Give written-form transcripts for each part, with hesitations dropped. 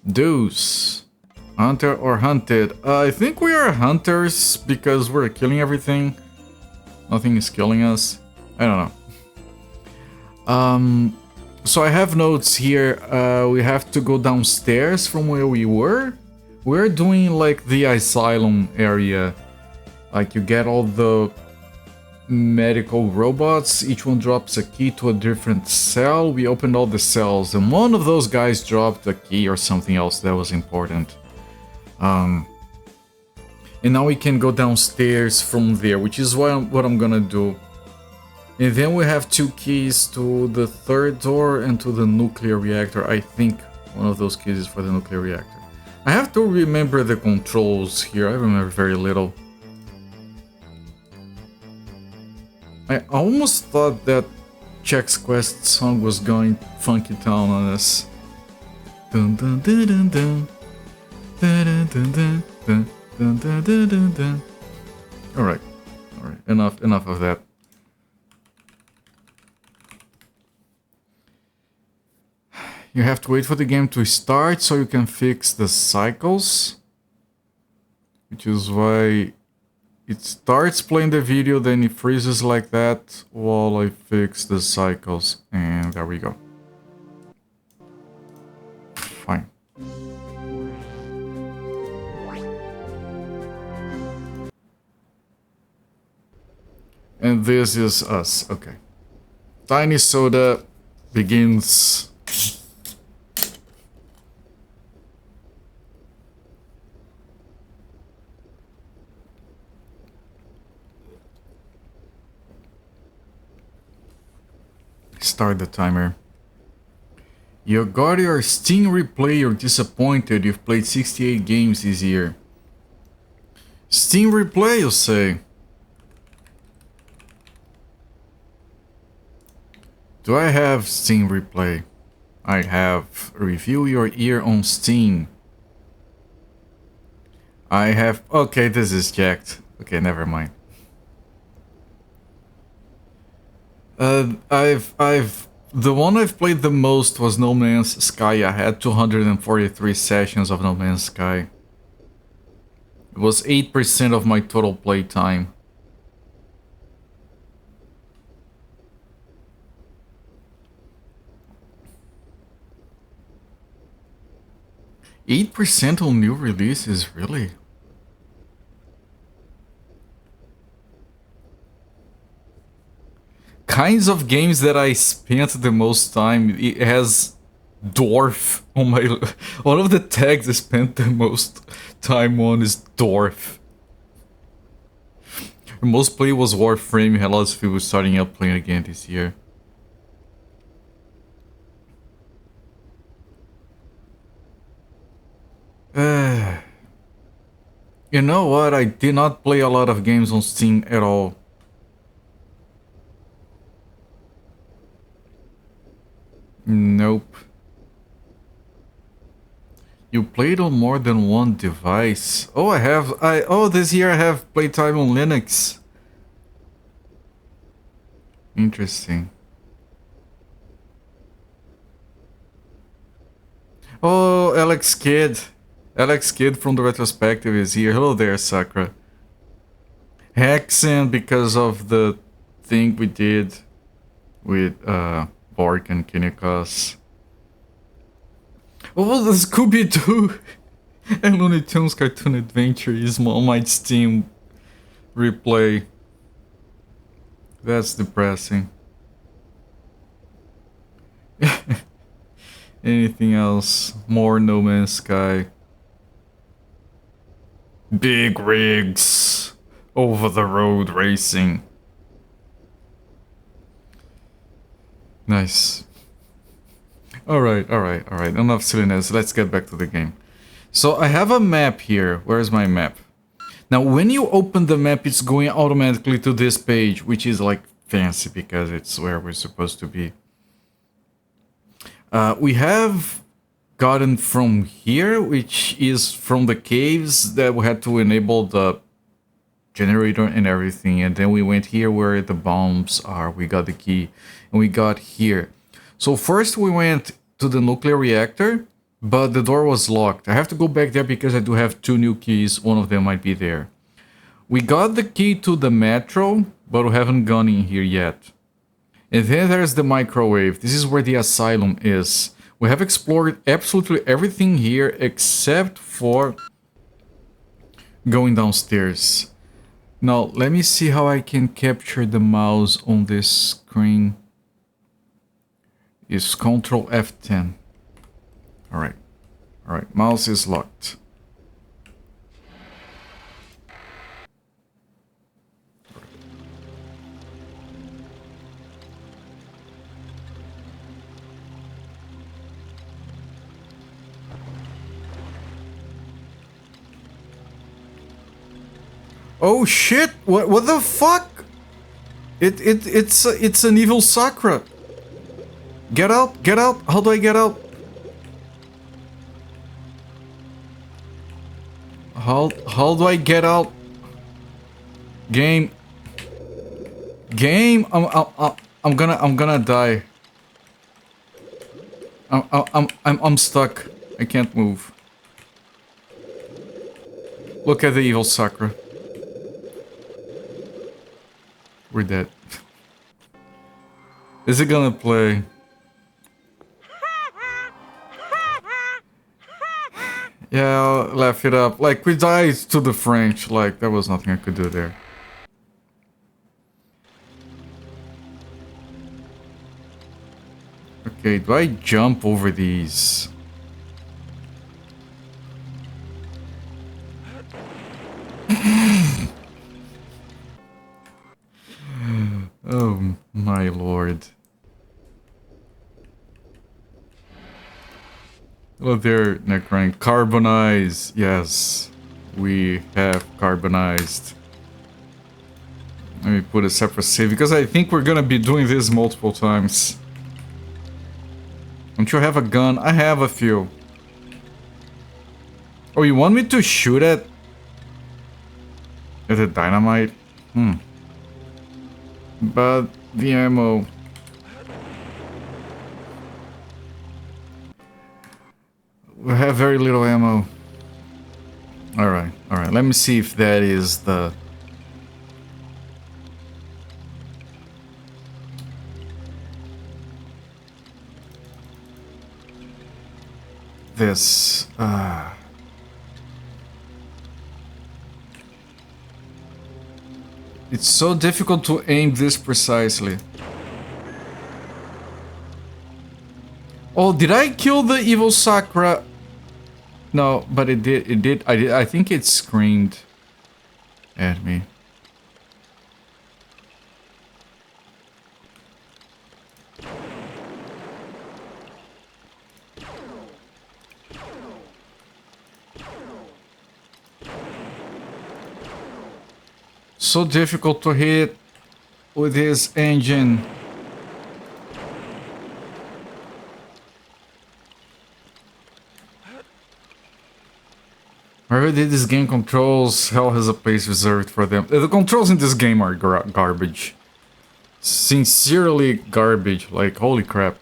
Deus. Hunter or hunted? I think we are hunters because we're killing everything. Nothing is killing us. I don't know. So I have notes here. We have to go downstairs from where we were. We're doing like the asylum area. Like you get all the medical robots. Each one drops a key to a different cell. We opened all the cells and one of those guys dropped a key or something else that was important. And now we can go downstairs from there, which is what I'm gonna do. And then we have 2 keys to the 3rd door and to the nuclear reactor. I think one of those keys is for the nuclear reactor. I have to remember the controls here. I remember very little. I almost thought that Chex Quest song was going funky town on us. Dun dun dun dun dun. Dun dun dun dun dun dun dun dun dun. Alright. Enough of that. You have to wait for the game to start so you can fix the cycles. Which is why it starts playing the video, then it freezes like that while I fix the cycles. And there we go. Fine. And this is us. Okay. Tiny Soda begins. Start the timer. You got your Steam replay, you're disappointed. You've played 68 games this year. Steam replay, you say? Do I have Steam replay? I have review your ear on Steam. I have... Okay, this is jacked. Okay, never mind. The one I've played the most was No Man's Sky. I had 243 sessions of No Man's Sky. It was 8% of my total play time. %8 on new releases, really? Kinds of games that I spent the most time, it has dwarf on my... One of the tags I spent the most time on is dwarf. The most play was Warframe. Had lots of people starting up playing again this year. You know what? I did not play a lot of games on Steam at all. Nope. You played on more than one device. Oh, I have. Oh, this year I have playtime on Linux. Interesting. Oh, Alex Kidd. Alex Kidd from the retrospective is here. Hello there, Sakura. Hexen because of the thing we did with Bork and Kinikos. Oh, the Scooby-Doo and Looney Tunes Cartoon Adventure is on my Steam replay. That's depressing. Anything else? More No Man's Sky. Big rigs. Over the road racing. Nice. Alright. Enough silliness. Let's get back to the game. So I have a map here. Where's my map? Now, when you open the map, it's going automatically to this page, which is like fancy because it's where we're supposed to be. We have gotten from here, which is from the caves that we had to enable the generator and everything. And then we went here where the bombs are. We got the key and we got here. So first we went to the nuclear reactor but the door was locked. I have to go back there because I do have 2 new keys. One of them might be there. We got the key to the metro, but we haven't gone in here yet. And then there's the microwave. This is where the asylum is. We have explored absolutely everything here except for going downstairs. Now, let me see how I can capture the mouse on this screen. It's Control F10. Alright. Alright, mouse is locked. Oh shit! What the fuck? It's an evil Sakura. Get out! Get out! How do I get out? How do I get out? Game. Game. I'm gonna die. I'm stuck. I can't move. Look at the evil Sakura. We're dead. Is it gonna play? Yeah, I'll laugh it up. Like, we died to the French. Like, there was nothing I could do there. Okay, do I jump over these? Oh, my lord. Hello there, Necron. Carbonize. Yes, we have carbonized. Let me put a separate save, because I think we're gonna be doing this multiple times. Don't you have a gun? I have a few. Oh, you want me to shoot at the dynamite? But the ammo... We have very little ammo. Alright, alright. Let me see if that is the... This... It's so difficult to aim this precisely. Oh, did I kill the evil Sakura? No, but it did. I think it screamed at me. So difficult to hit with his engine. Whoever did this game controls, hell has a place reserved for them. The controls in this game are garbage. Sincerely garbage, like holy crap.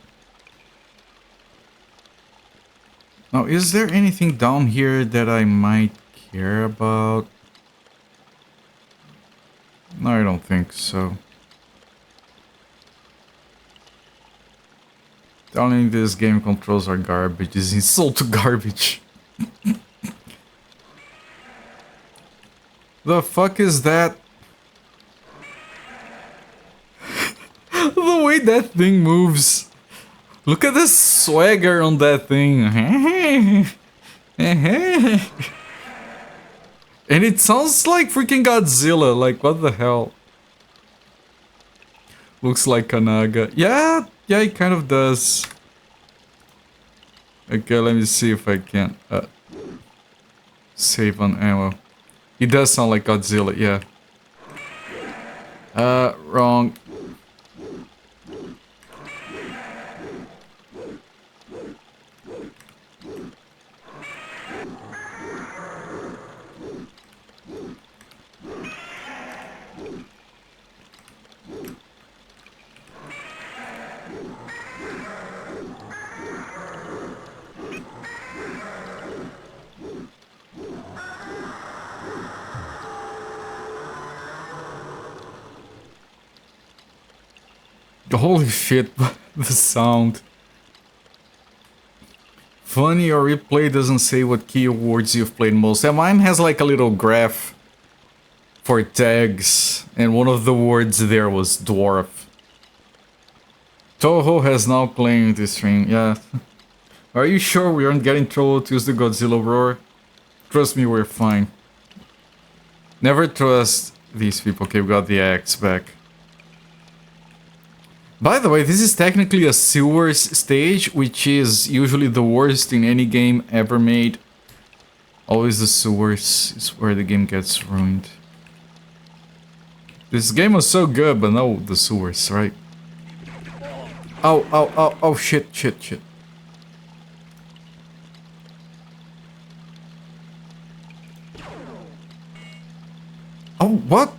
Now, is there anything down here that I might care about? No, I don't think so. Telling this game controls are garbage is insult to garbage. The fuck is that? The way that thing moves. Look at the swagger on that thing. And it sounds like freaking Godzilla. Like, what the hell? Looks like Kanaga. Yeah, it kind of does. Okay, let me see if I can save on ammo. It does sound like Godzilla, yeah. Wrong. Holy shit, the sound. Funny, your replay doesn't say what keywords you've played most. And mine has like a little graph for tags, and one of the words there was dwarf. Toho has now claimed this stream, yeah. Are you sure we aren't getting trouble to use the Godzilla roar? Trust me, we're fine. Never trust these people. Okay, we got the axe back. By the way, this is technically a silver stage, which is usually the worst in any game ever made. Always the sewers is where the game gets ruined. This game was so good, but no, the sewers, right? Oh, oh, oh, oh, shit, shit, shit. Oh, what?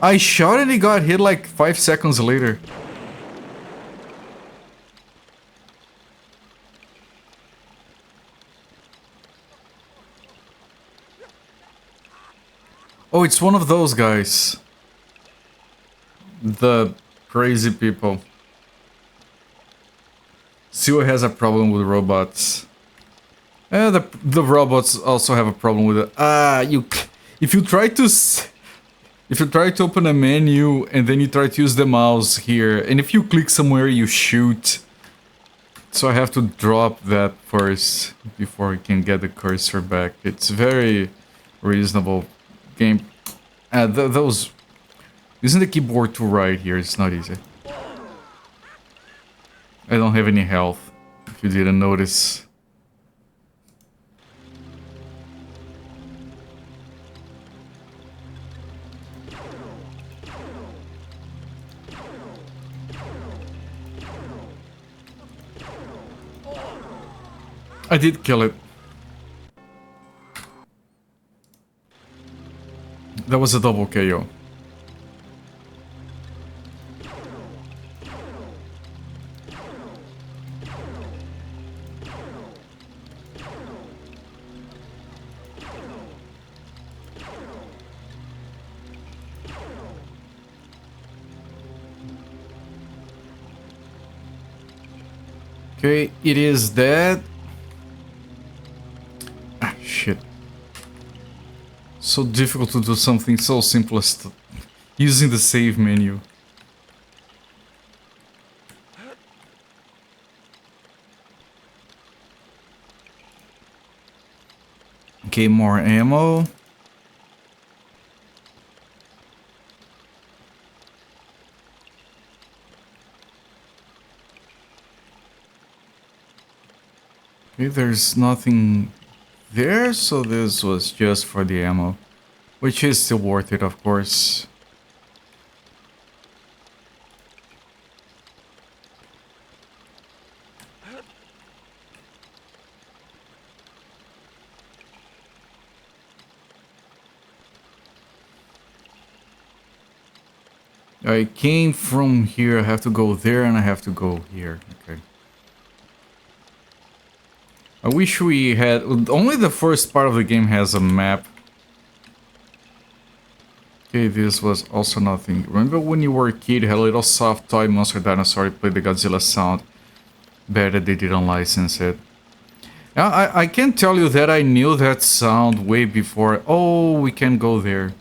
I shot and he got hit like 5 seconds later. Oh, it's one of those guys. The crazy people. Sue has a problem with robots. The robots also have a problem with it. If you try to open a menu and then you try to use the mouse here, and if you click somewhere you shoot. So I have to drop that first before I can get the cursor back. It's very reasonable game. Those isn't the keyboard too right here? It's not easy. I don't have any health, if you didn't notice. I did kill it. That was a double KO. Okay, it is that. Ah, shit. So difficult to do something so simple as using the save menu. Okay, more ammo. Okay, there's nothing there, so this was just for the ammo. Which is still worth it, of course. I came from here, I have to go there, and I have to go here. Okay. I wish we had... Only the first part of the game has a map. Okay, this was also nothing. Remember when you were a kid, had a little soft toy monster dinosaur, you played the Godzilla sound? Better they didn't license it. I can tell you that I knew that sound way before... Oh, we can go there.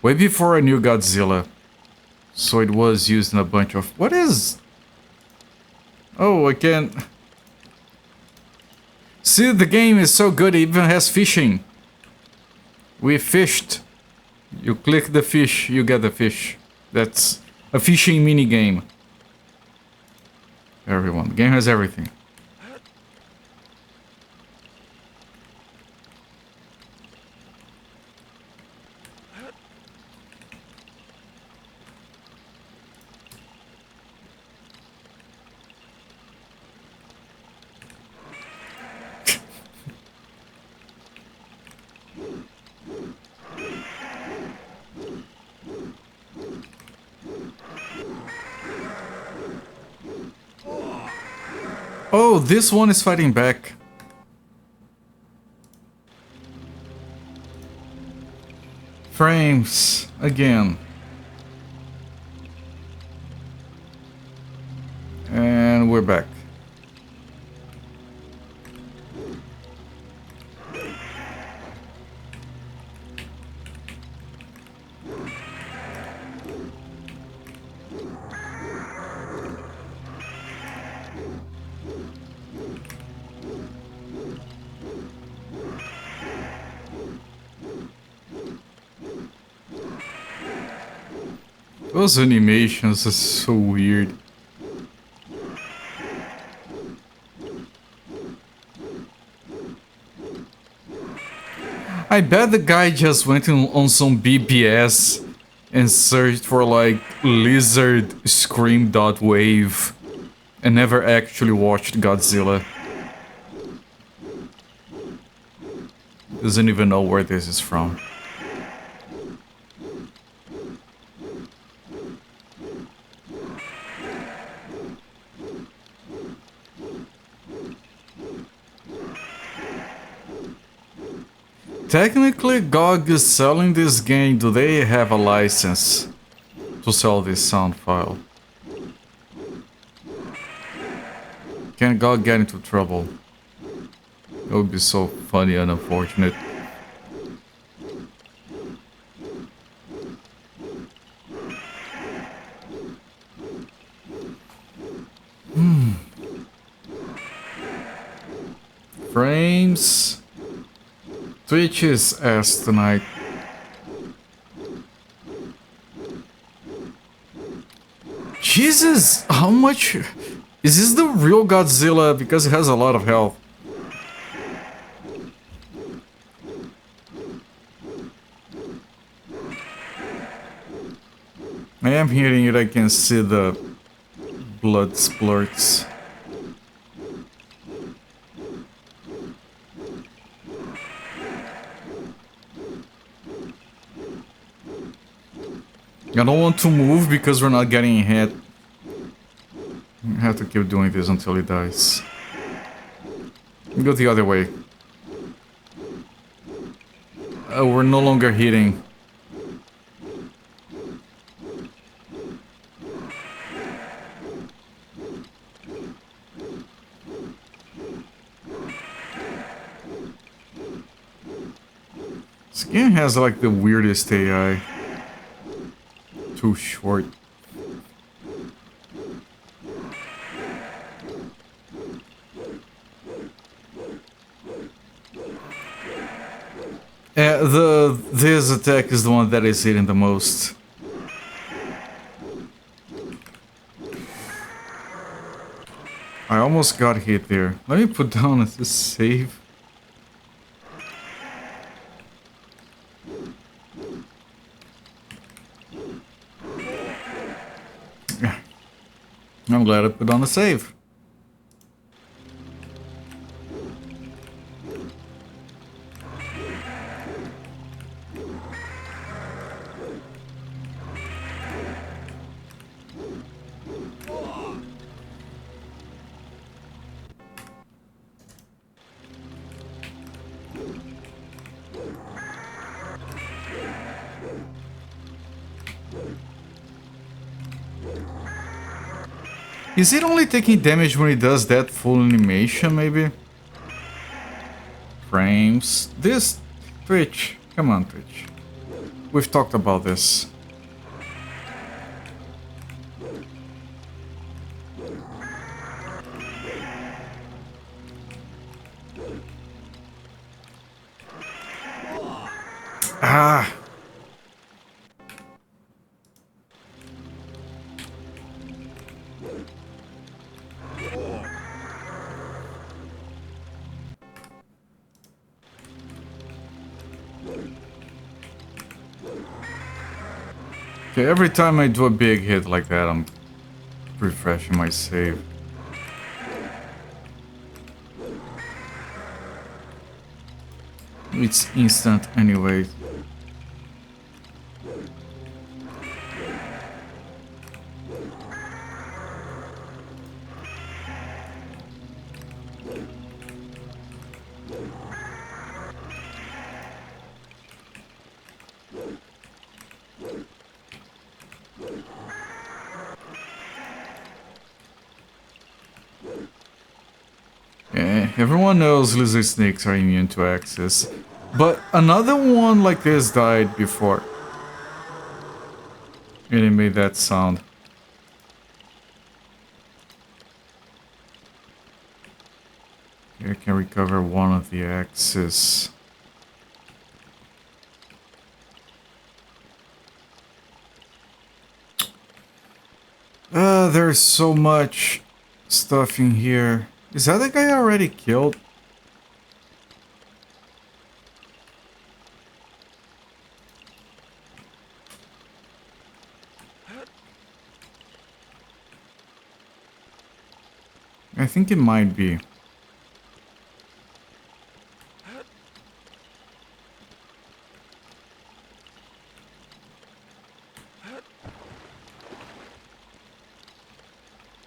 Way before I knew Godzilla. So it was used in a bunch of... What is... Oh, I can't... See, the game is so good, it even has fishing. We fished. You click the fish, you get the fish. That's a fishing mini game. Everyone, the game has everything. Oh, this one is fighting back. Frames again. Those animations are so weird. I bet the guy just went on some BBS and searched for like lizard scream.wave and never actually watched Godzilla. Doesn't even know where this is from. Technically, GOG is selling this game. Do they have a license to sell this sound file? Can GOG get into trouble? It would be so funny and unfortunate. Frames. Twitch is ass tonight. Jesus, how much... Is this the real Godzilla? Because it has a lot of health. I am hearing it, I can see the blood splurts. I don't want to move because we're not getting hit. I have to keep doing this until he dies. Go the other way. We're no longer hitting. This game has like the weirdest AI. Too short. This attack is the one that is hitting the most. I almost got hit there. Let me put down a save. I'm glad I put on a save. Is it only taking damage when he does that full animation, maybe? Frames. This... Twitch. Come on, Twitch. We've talked about this. Ah! Okay, every time I do a big hit like that, I'm refreshing my save. It's instant anyway. Everyone knows lizard snakes are immune to access, but another one like this died before. And it made that sound. Okay, I can recover one of the axes. there's so much stuff in here. Is that the guy I already killed? I think it might be.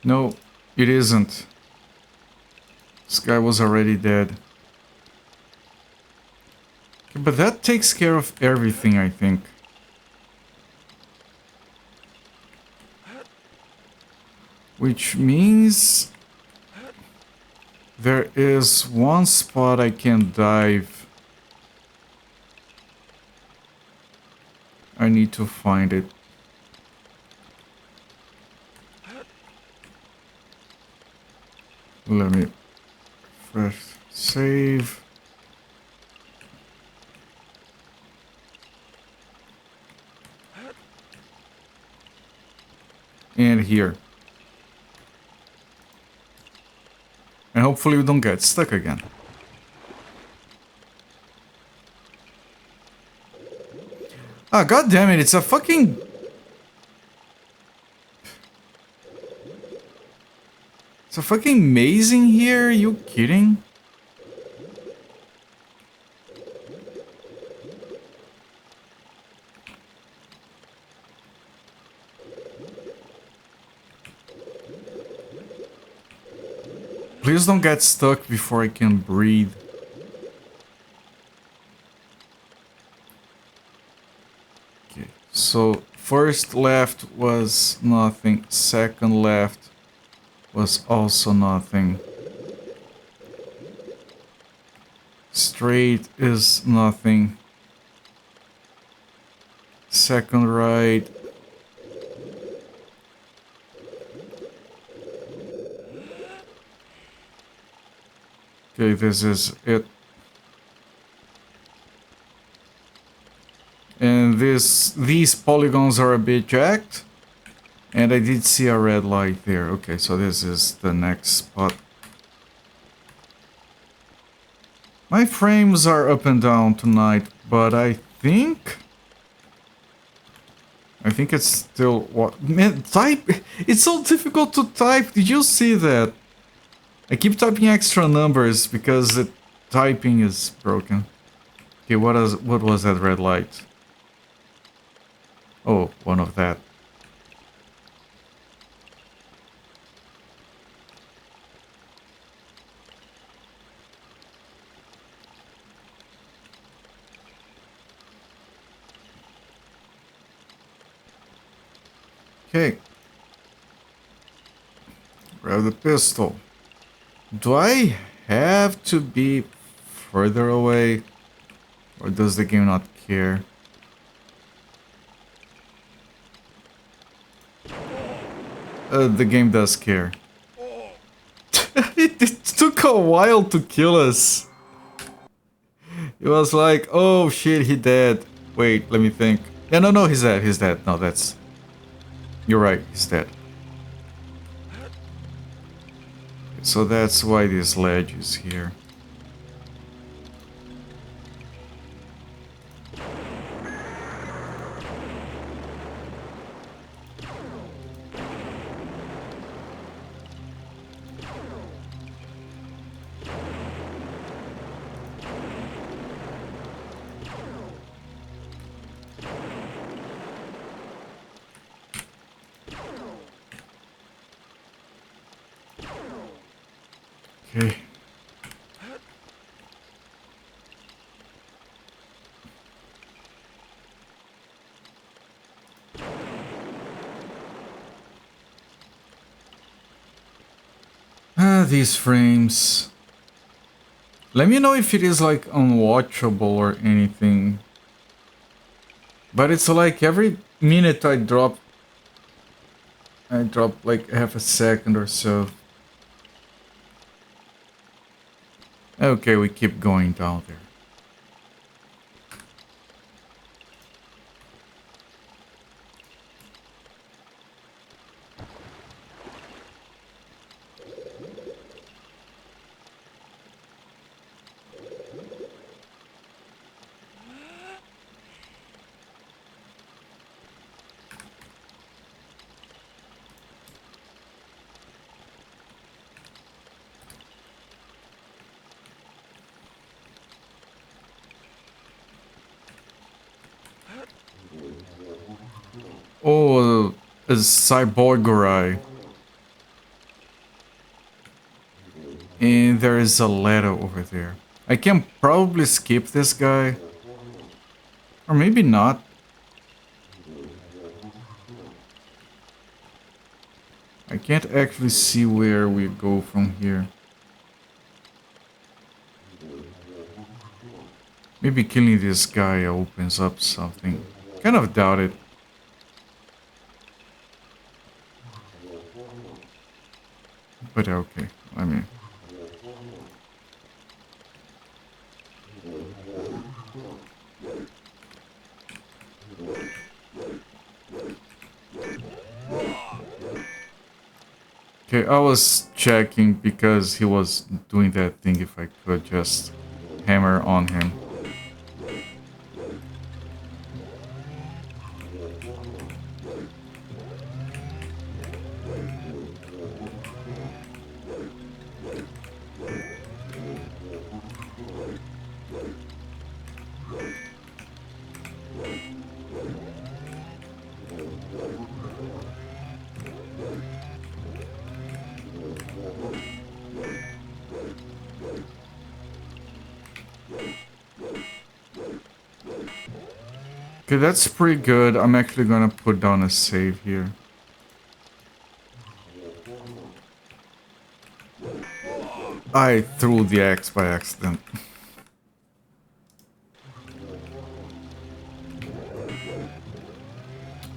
No, it isn't. This guy was already dead. Okay, but that takes care of everything, I think. Which means there is one spot I can dive. I need to find it. Let me first save. And here. And hopefully we don't get stuck again. Ah, god damn it, it's a fucking... It's a fucking maze in here? Are you kidding? Please don't get stuck before I can breathe. Okay, so first left was nothing, second left was also nothing. Straight is nothing. Second right. Okay, this is it. And these polygons are a bit jacked. And I did see a red light there. Okay, so this is the next spot. My frames are up and down tonight, but I think it's still what, man, type. It's so difficult to type. Did you see that? I keep typing extra numbers because the typing is broken. Okay, what was that red light? Oh, one of that. Okay. Grab the pistol. Do I have to be further away? Or does the game not care? The game does care. It took a while to kill us. It was like, oh shit, he dead. Wait, let me think. Yeah, no, he's dead, he's dead. No, that's... You're right, he's dead. So that's why this ledge is here. Okay. These frames. Let me know if it is like unwatchable or anything. But it's like every minute I drop like half a second or so. Okay, we keep going down there. Oh, a cyborg. And there is a ladder over there. I can probably skip this guy. Or maybe not. I can't actually see where we go from here. Maybe killing this guy opens up something. Kind of doubt it. But okay, I mean... Okay, I was checking because he was doing that thing if I could just hammer on him. Okay, that's pretty good. I'm actually gonna put down a save here. I threw the axe by accident.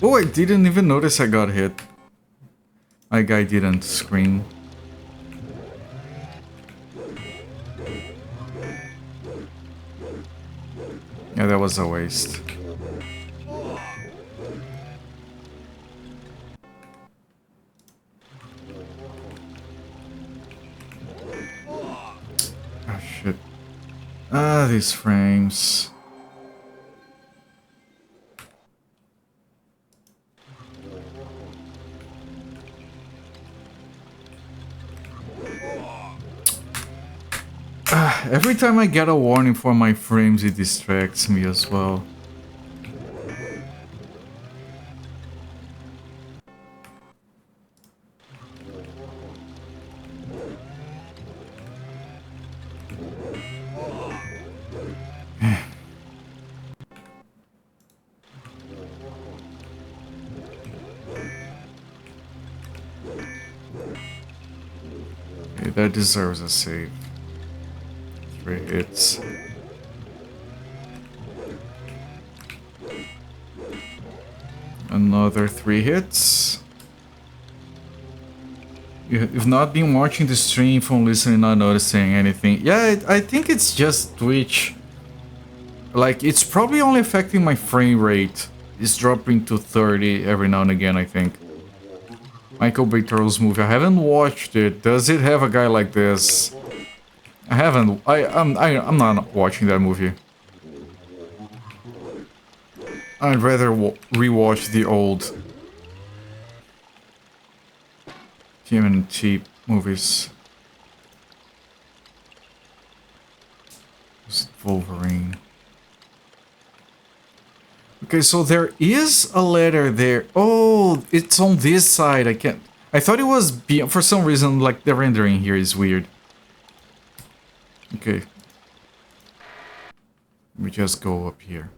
Oh, I didn't even notice I got hit. My guy didn't scream. Yeah, that was a waste. Ah, shit. Ah, these frames. Every time I get a warning for my frames, it distracts me as well. Okay, that deserves a save. 3 hits. Another 3 hits. You've not been watching the stream from listening, not noticing anything. Yeah, I think it's just Twitch. Like, it's probably only affecting my frame rate. It's dropping to 30 every now and again, I think. Michael Bay Turtles movie. I haven't watched it. Does it have a guy like this? I haven't. I'm not watching that movie. I'd rather rewatch the old TMNT movies. Just Wolverine. Okay, so there is a letter there. Oh, it's on this side. I can't. I thought it was beyond. For some reason, like the rendering here is weird. Okay. We just go up here.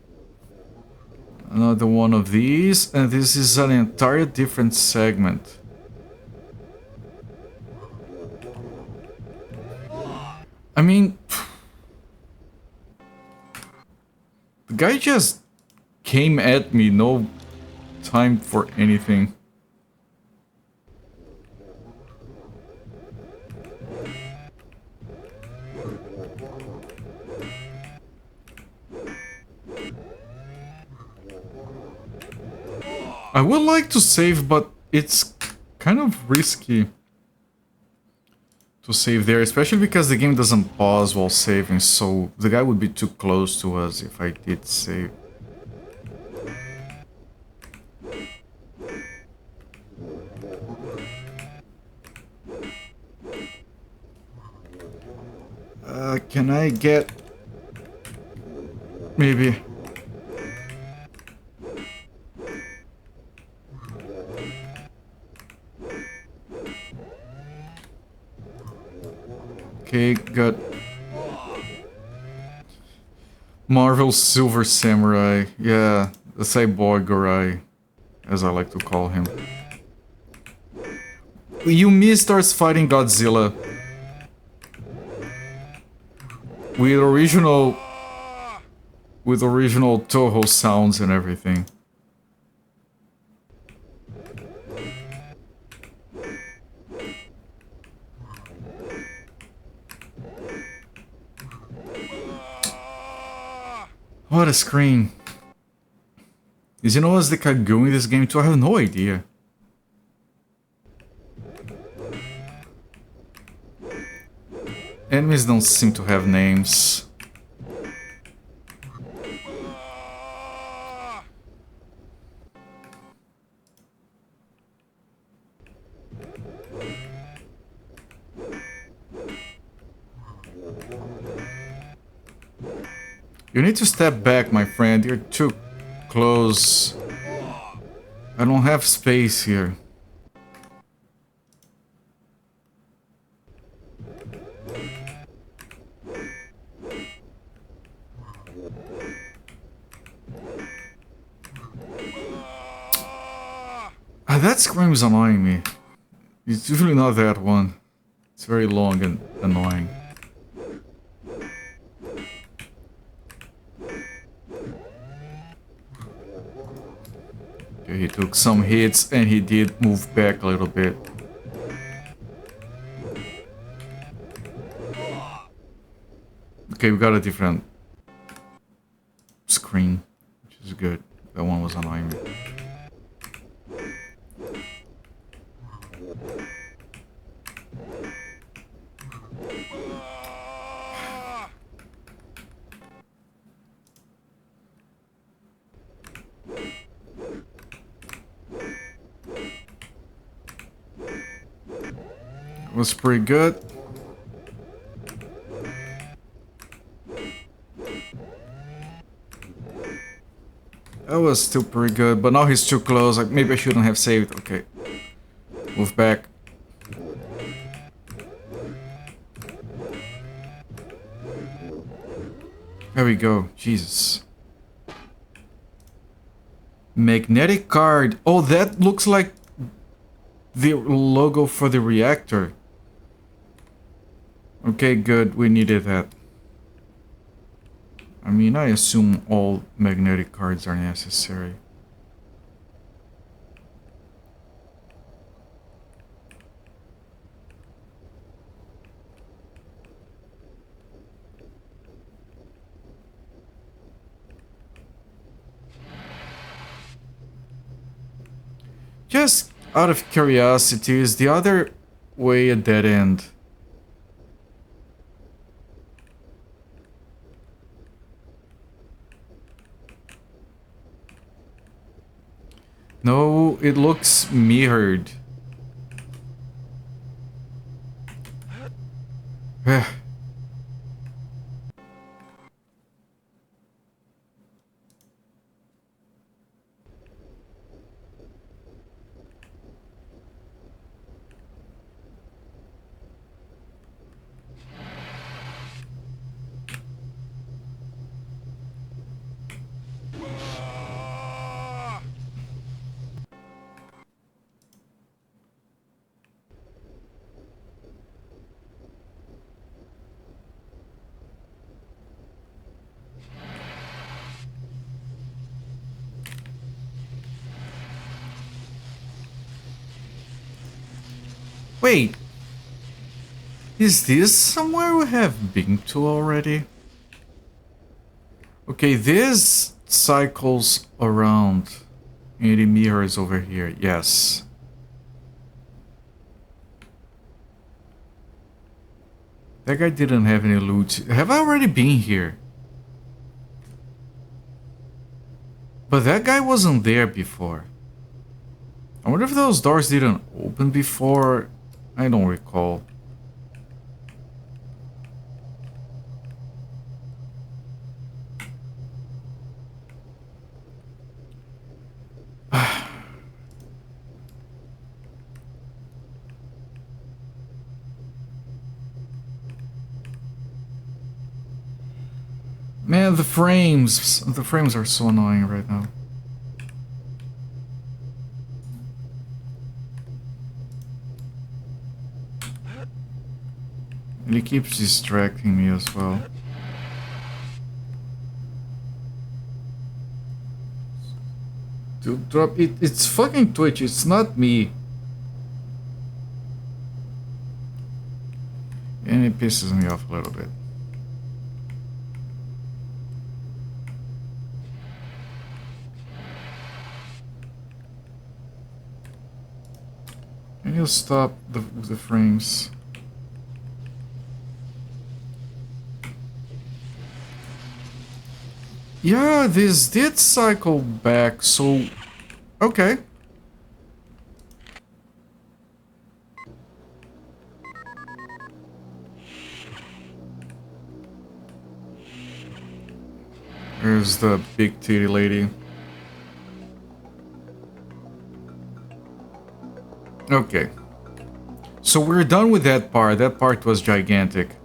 Another one of these, and this is an entire different segment. I mean, the guy just came at me, no time for anything. I would like to save, but it's kind of risky to save there, especially because the game doesn't pause while saving, so the guy would be too close to us if I did save. Can I get... Maybe... Okay, good. Marvel Silver Samurai. Yeah, the cyborg guy, as I like to call him. Yumi starts fighting Godzilla with original Toho sounds and everything. What a screen. Is you know what's the Kagyu in this game too? I have no idea. Enemies don't seem to have names. You need to step back, my friend. You're too close. I don't have space here. That scream is annoying me. It's usually not that one. It's very long and annoying. Okay, he took some hits and he did move back a little bit. Okay, we got a different screen, which is good. That one was annoying me. Was pretty good. That was still pretty good, but now he's too close. Like, maybe I shouldn't have saved. Okay. Move back. There we go. Jesus. Magnetic card. Oh, that looks like the logo for the reactor. Okay, good. We needed that. I mean, I assume all magnetic cards are necessary. Just out of curiosity, is the other way a dead end? No, it looks mirrored. Wait, is this somewhere we have been to already? Okay, this cycles around and it mirrors over here, yes. That guy didn't have any loot. Have I already been here? But that guy wasn't there before. I wonder if those doors didn't open before. I don't recall. Man, the frames are so annoying right now. He keeps distracting me as well. Dude, drop it. It's fucking Twitch. It's not me. And it pisses me off a little bit. Can you stop the frames? Yeah, this did cycle back, so... Okay. There's the big titty lady. Okay. So we're done with that part. That part was gigantic.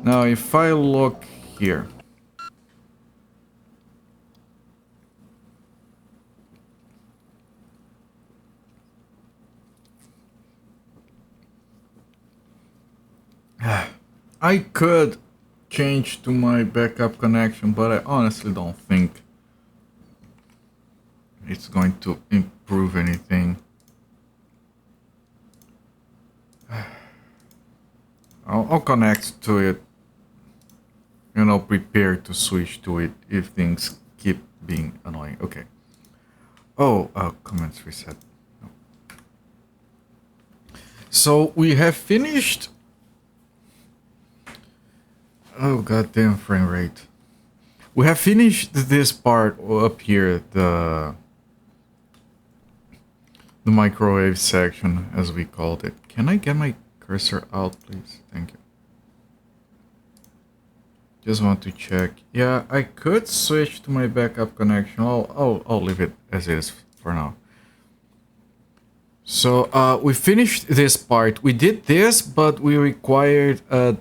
Now, if I look here... I could change to my backup connection, but I honestly don't think it's going to improve anything. I'll connect to it, you know, prepare to switch to it if things keep being annoying. Okay. Oh, comments reset. No. So we have finished. Oh, goddamn frame rate. We have finished this part up here, the microwave section, as we called it. Can I get my cursor out, please? Thank you. Just want to check. Yeah, I could switch to my backup connection. I'll leave it as is for now. So we finished this part. We did this, but we required a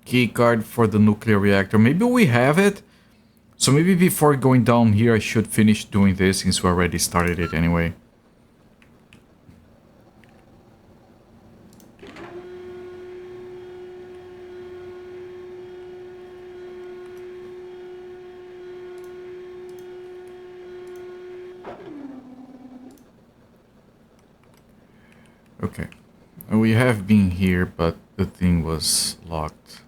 key card for the nuclear reactor. Maybe we have it. So maybe before going down here, I should finish doing this since we already started it anyway. Okay. We have been here, but the thing was locked.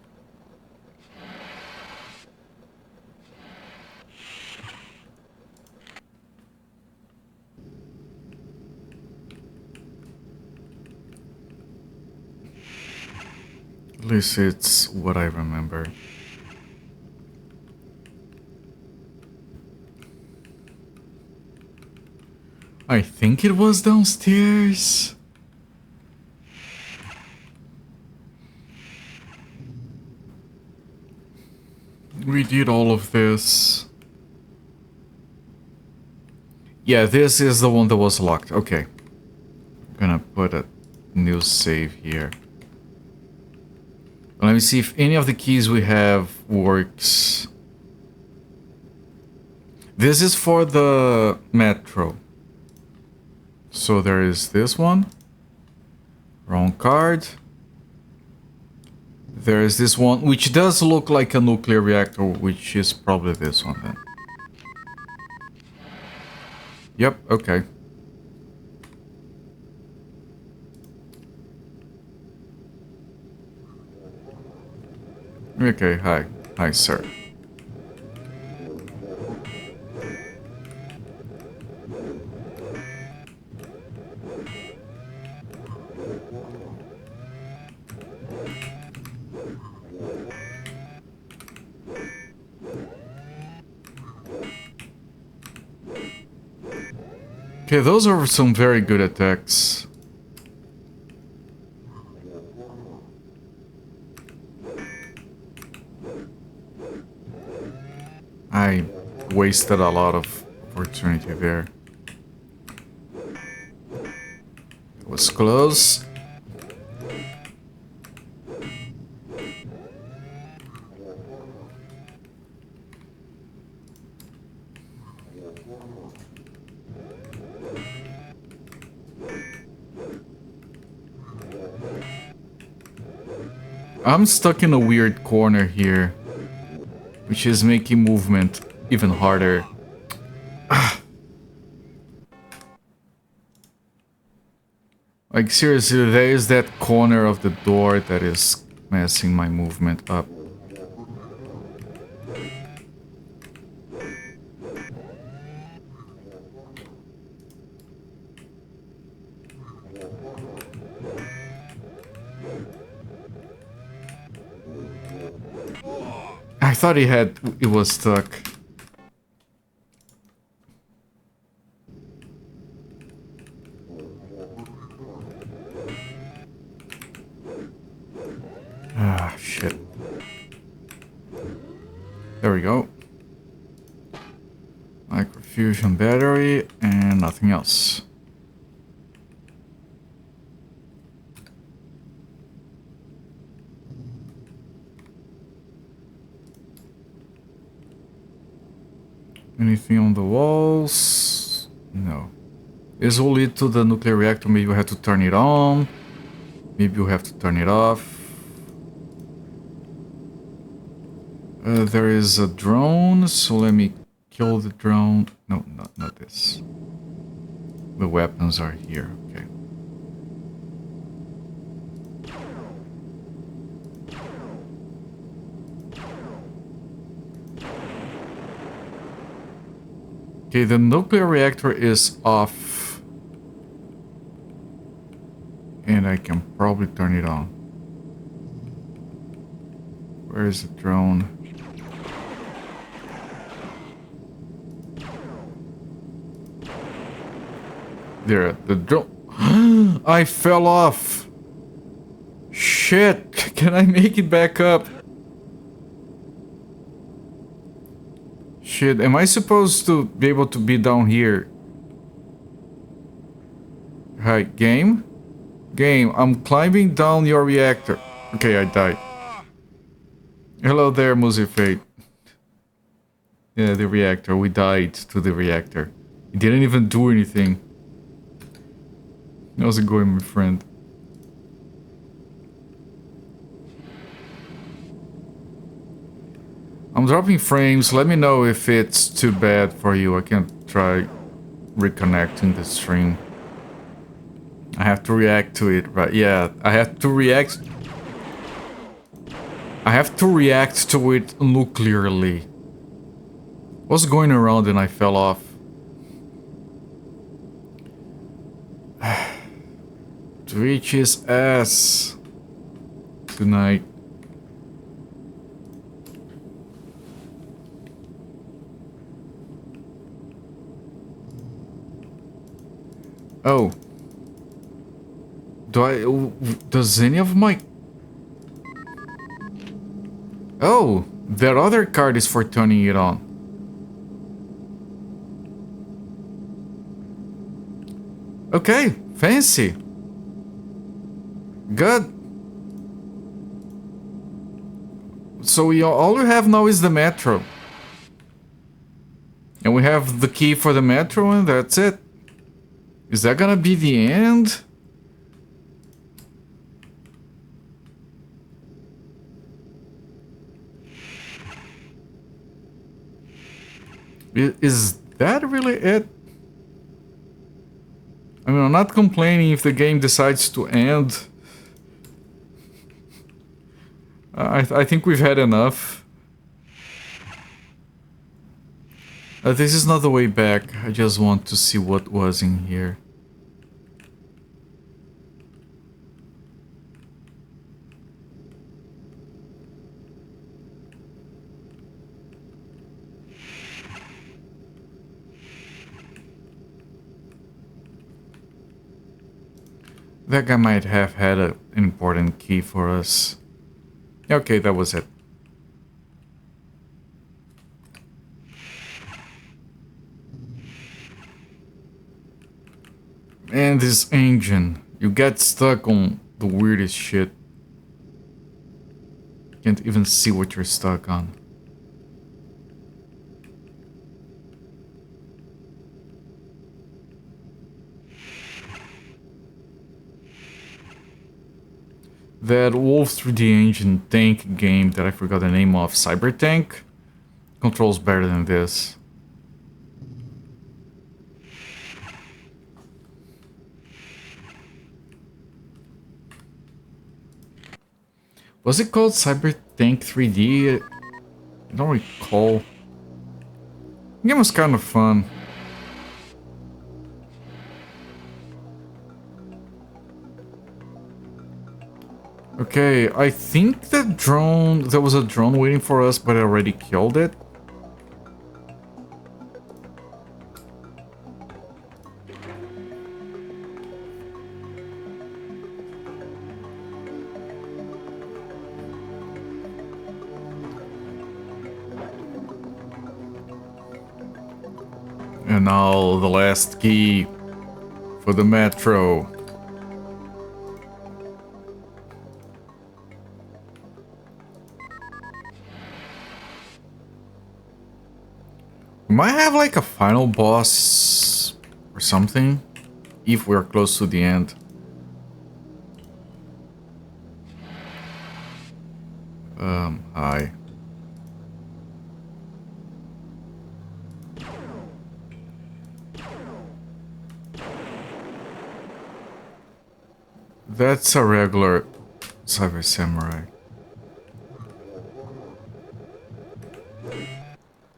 At least it's what I remember. I think it was downstairs. We did all of this. Yeah, this is the one that was locked. Okay. I'm gonna put a new save here. Let me see if any of the keys we have works. This is for the metro. So there is this one. Wrong card. There is this one, which does look like a nuclear reactor, which is probably this one then. Yep, okay. Okay, hi. Hi, sir. Okay, those are some very good attacks. I wasted a lot of opportunity there. It was close. I'm stuck in a weird corner here, which is making movement even harder. Like, seriously, there is that corner of the door that is messing my movement up. I thought it was stuck. Ah, shit. There we go. Microfusion battery and nothing else. Anything on the walls? No. This will lead to the nuclear reactor. Maybe we have to turn it on. Maybe we have to turn it off. There is a drone, so let me kill the drone. No, not this. The weapons are here, okay. Okay, the nuclear reactor is off. And I can probably turn it on. Where is the drone? There, the drone. I fell off. Shit, can I make it back up? Shit, am I supposed to be able to be down here? Hi, game? Game, I'm climbing down your reactor. Okay, I died. Hello there, Musifate. Yeah, the reactor. We died to the reactor. It didn't even do anything. How's it going, my friend? I'm dropping frames. Let me know if it's too bad for you. I can try reconnecting the stream. I have to react to it, right? Yeah, I have to react. I have to react to it nuclearly. I was going around and I fell off. Twitch his ass tonight. Oh. Does any of my... Oh, that other card is for turning it on. Okay, fancy. Good. So all we have now is the metro. And we have the key for the metro and that's it. Is that gonna be the end? Is that really it? I mean, I'm not complaining if the game decides to end. I think we've had enough. This is not the way back. I just want to see what was in here. That guy might have had an important key for us. Okay, that was it. And this engine. You get stuck on the weirdest shit. Can't even see what you're stuck on. That Wolf 3D Engine tank game that I forgot the name of, Cyber Tank, controls better than this. Was it called Cyber Tank 3D? I don't recall. The game was kind of fun. Okay, I think the drone... There was a drone waiting for us, but I already killed it. And now the last key for the metro. We might have like a final boss or something if we're close to the end. Hi. That's a regular Cyber Samurai.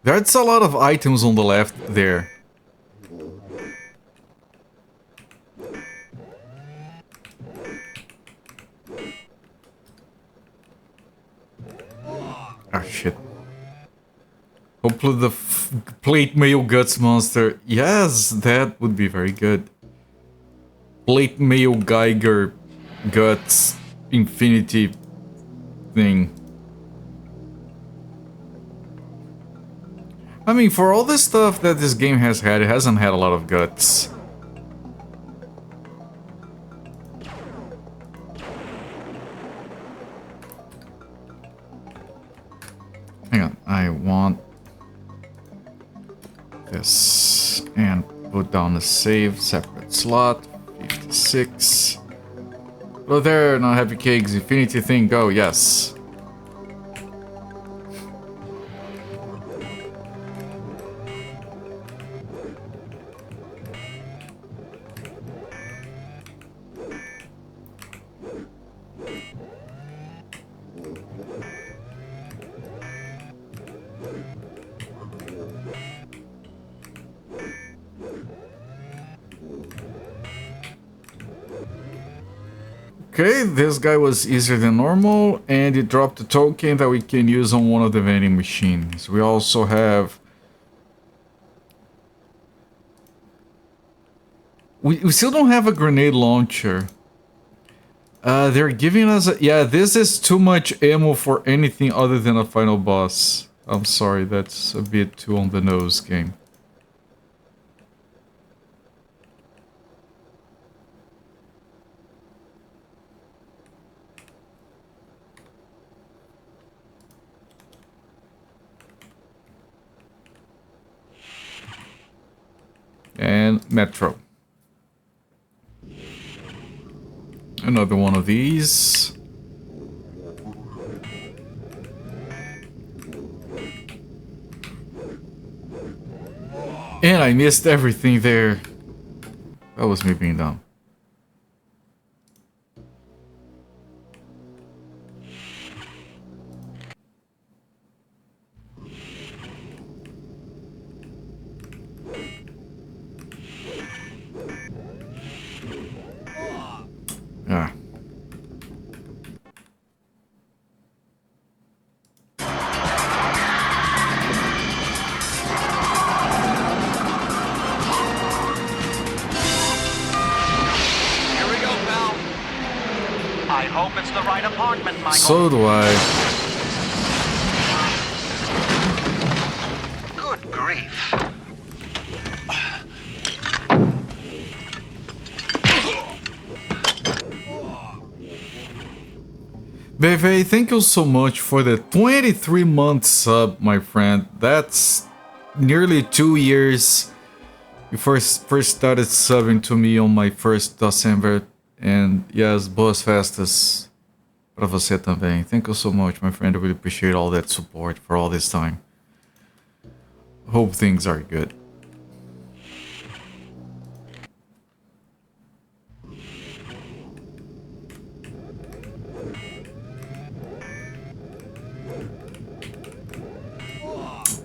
That's a lot of items on the left there. Ah, shit. Hopefully the plate mail guts monster. Yes, that would be very good. Plate mail Geiger guts infinity thing. I mean, for all the stuff that this game has had, it hasn't had a lot of guts. Hang on, I want this and put down a save, separate slot, 56. Hello there, not happy cakes, infinity thing, go, yes. Okay, this guy was easier than normal, and it dropped a token that we can use on one of the vending machines. We also have... We still don't have a grenade launcher. They're giving us... Yeah, this is too much ammo for anything other than a final boss. I'm sorry, that's a bit too on the nose, game. And Metro. Another one of these. And I missed everything there. That was me being dumb. Ah. Here we go, pal. I hope it's the right apartment, Michael. So do I. Good grief. Beve, thank you so much for the 23-month sub, my friend. That's nearly 2 years. You first started subbing to me on my first December. And yes, boas festas. Pra você também. Thank you so much, my friend. I really appreciate all that support for all this time. Hope things are good.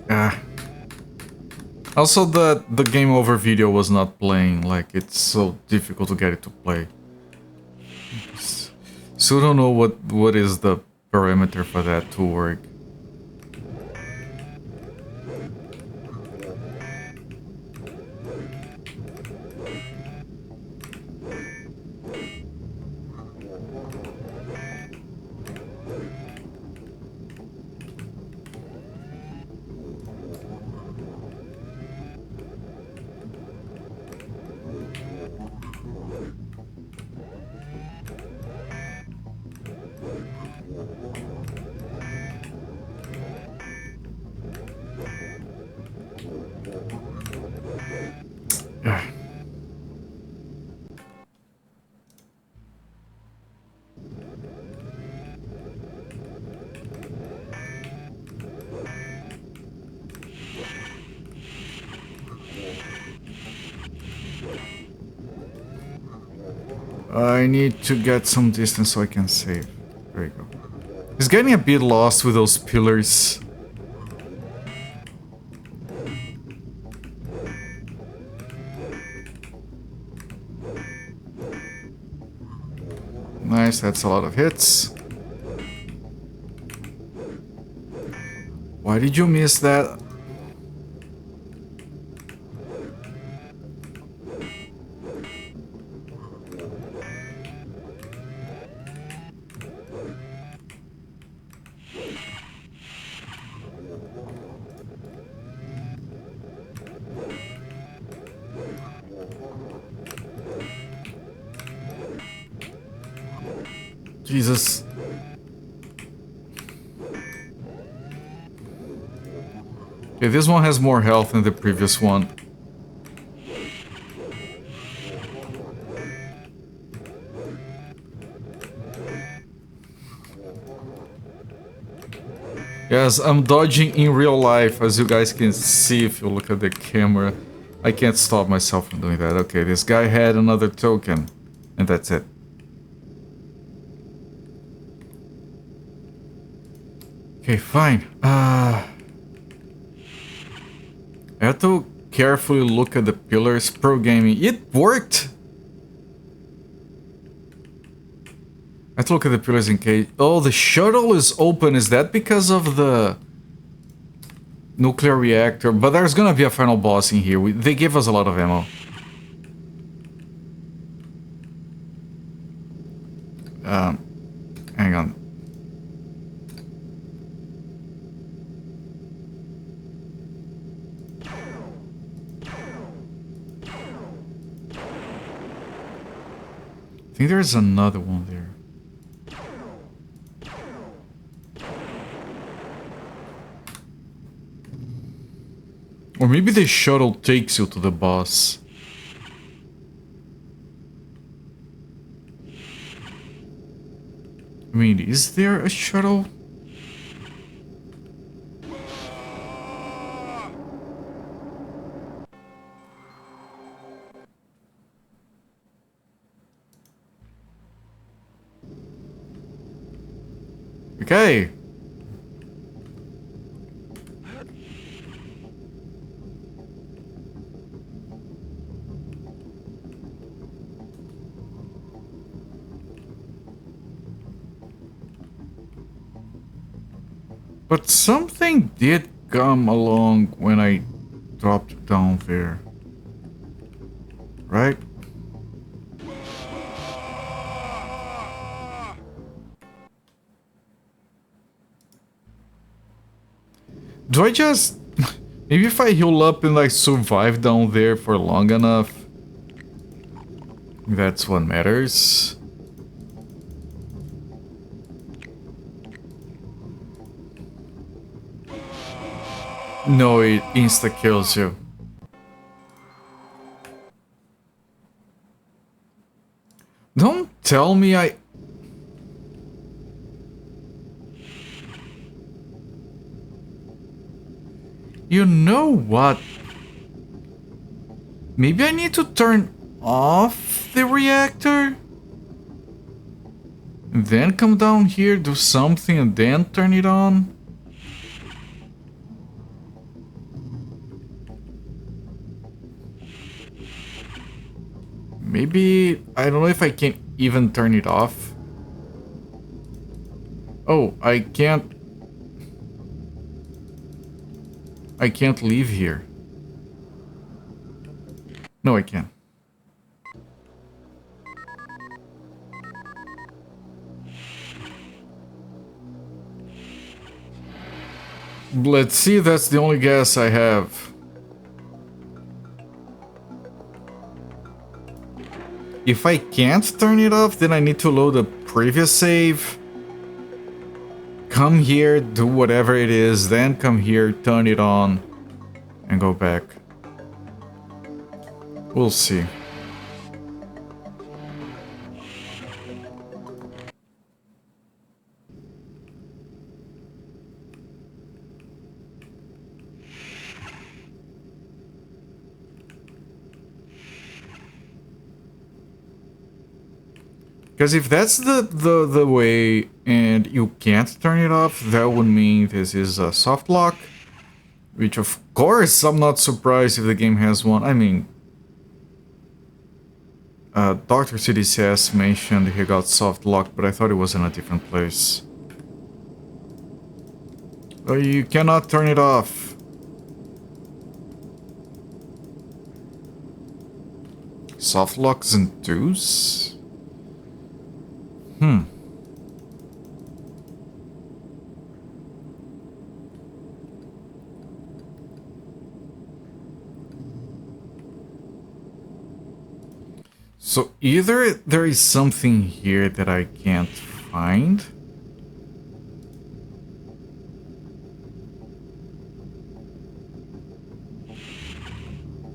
Ah. Also, the game over video was not playing. Like, it's so difficult to get it to play. So I don't know what is the parameter for that to work. I need to get some distance so I can save. There you go. It's getting a bit lost with those pillars. Nice, that's a lot of hits. Why did you miss that? Jesus. Okay, this one has more health than the previous one. Yes, I'm dodging in real life, as you guys can see if you look at the camera. I can't stop myself from doing that. Okay, this guy had another token, and that's it. Okay, fine. I have to carefully look at the pillars. Pro gaming. It worked! I have to look at the pillars in case... Oh, the shuttle is open. Is that because of the nuclear reactor? But there's gonna be a final boss in here. They gave us a lot of ammo. Hang on. I think there's another one there. Or maybe the shuttle takes you to the boss. I mean, is there a shuttle? Okay. But something did come along when I dropped down there. Right? Do I just... Maybe if I heal up and like survive down there for long enough, that's what matters. No, it insta-kills you. Don't tell me I... You know what? Maybe I need to turn off the reactor? And then come down here, do something, and then turn it on? Maybe... I don't know if I can even turn it off. Oh, I can't leave here. No, I can. Let's see, that's the only guess I have. If I can't turn it off, then I need to load a previous save. Come here, do whatever it is, then come here, turn it on, and go back. We'll see. Because if that's the way and you can't turn it off, that would mean this is a soft lock. Which of course I'm not surprised if the game has one. I mean, Dr. CDCS mentioned he got soft lock, but I thought it was in a different place. Oh, you cannot turn it off. Soft locks and Deus? So either there is something here that I can't find,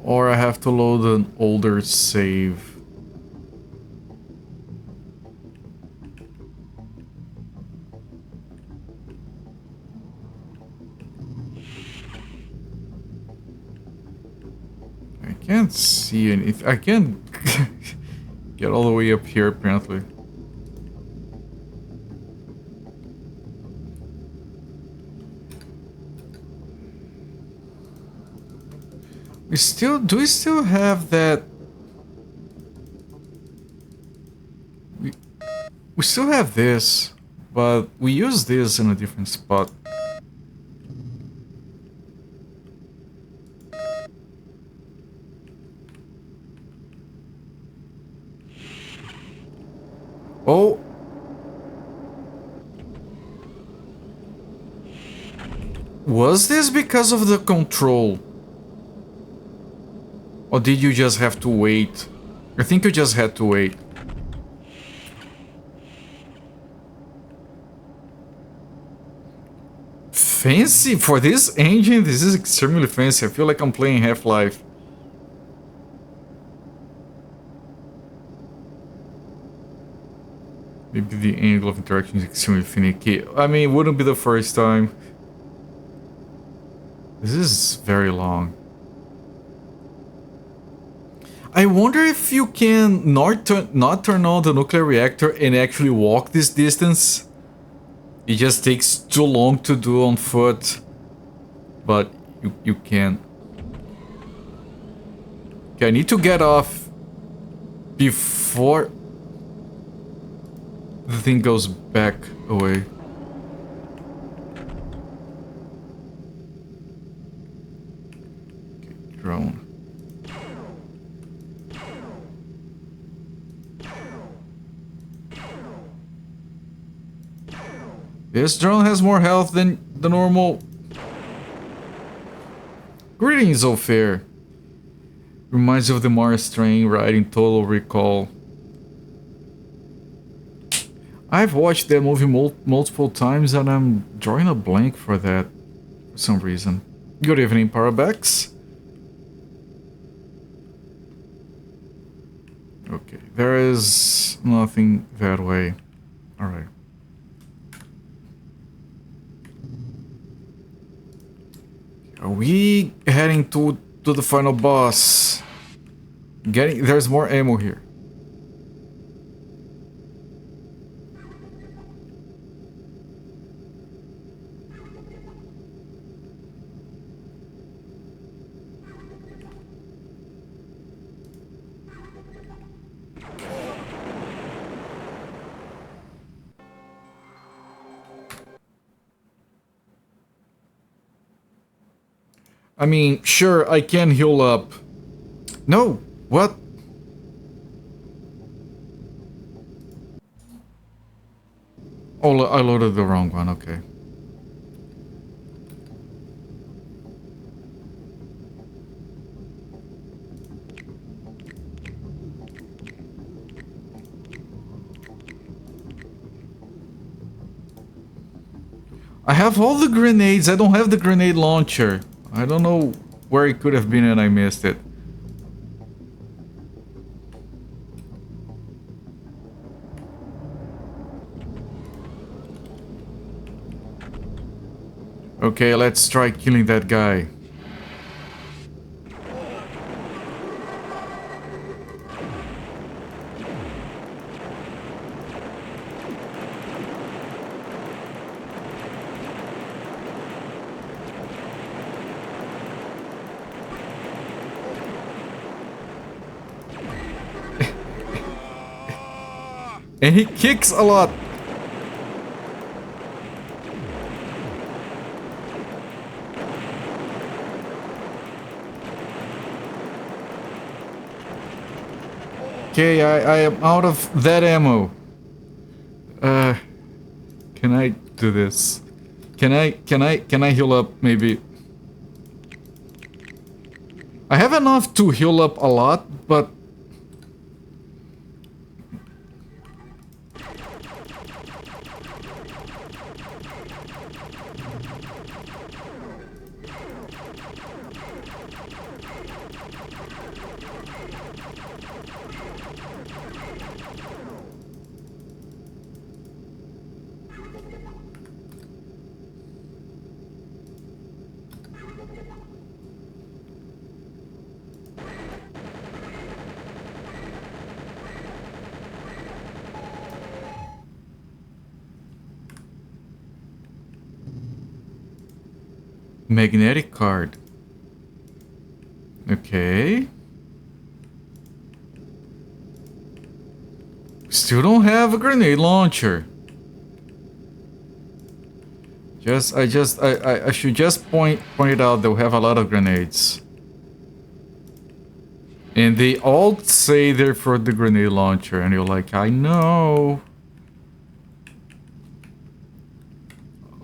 or I have to load an older save. I can't see anything. I can't get all the way up here, apparently. Do we still have that? We still have this, but we use this in a different spot. Oh. Was this because of the control? Or did you just have to wait? I think you just had to wait. Fancy for this engine, this is extremely fancy. I feel like I'm playing Half-Life. Maybe the angle of interaction is extremely finicky. I mean, it wouldn't be the first time. This is very long. I wonder if you can not turn on the nuclear reactor and actually walk this distance. It just takes too long to do on foot. But you can. Okay, I need to get off before the thing goes back away. Okay, drone. This drone has more health than the normal. Greetings, Ophir. Reminds you of the Mars train ride in Total Recall. I've watched that movie multiple times and I'm drawing a blank for that for some reason. Good evening, Parabex. Okay, there is nothing that way. Alright. Are we heading to the final boss? There's more ammo here. I mean, sure, I can heal up. No, what? Oh, I loaded the wrong one, okay. I have all the grenades, I don't have the grenade launcher. I don't know where it could have been and I missed it. Okay, let's try killing that guy. And he kicks a lot. Okay, I am out of that ammo. Can I do this? Can I heal up maybe? I have enough to heal up a lot, but magnetic card. Okay. Still don't have a grenade launcher. I should just point it out that we have a lot of grenades. And they all say they're for the grenade launcher, and you're like, I know.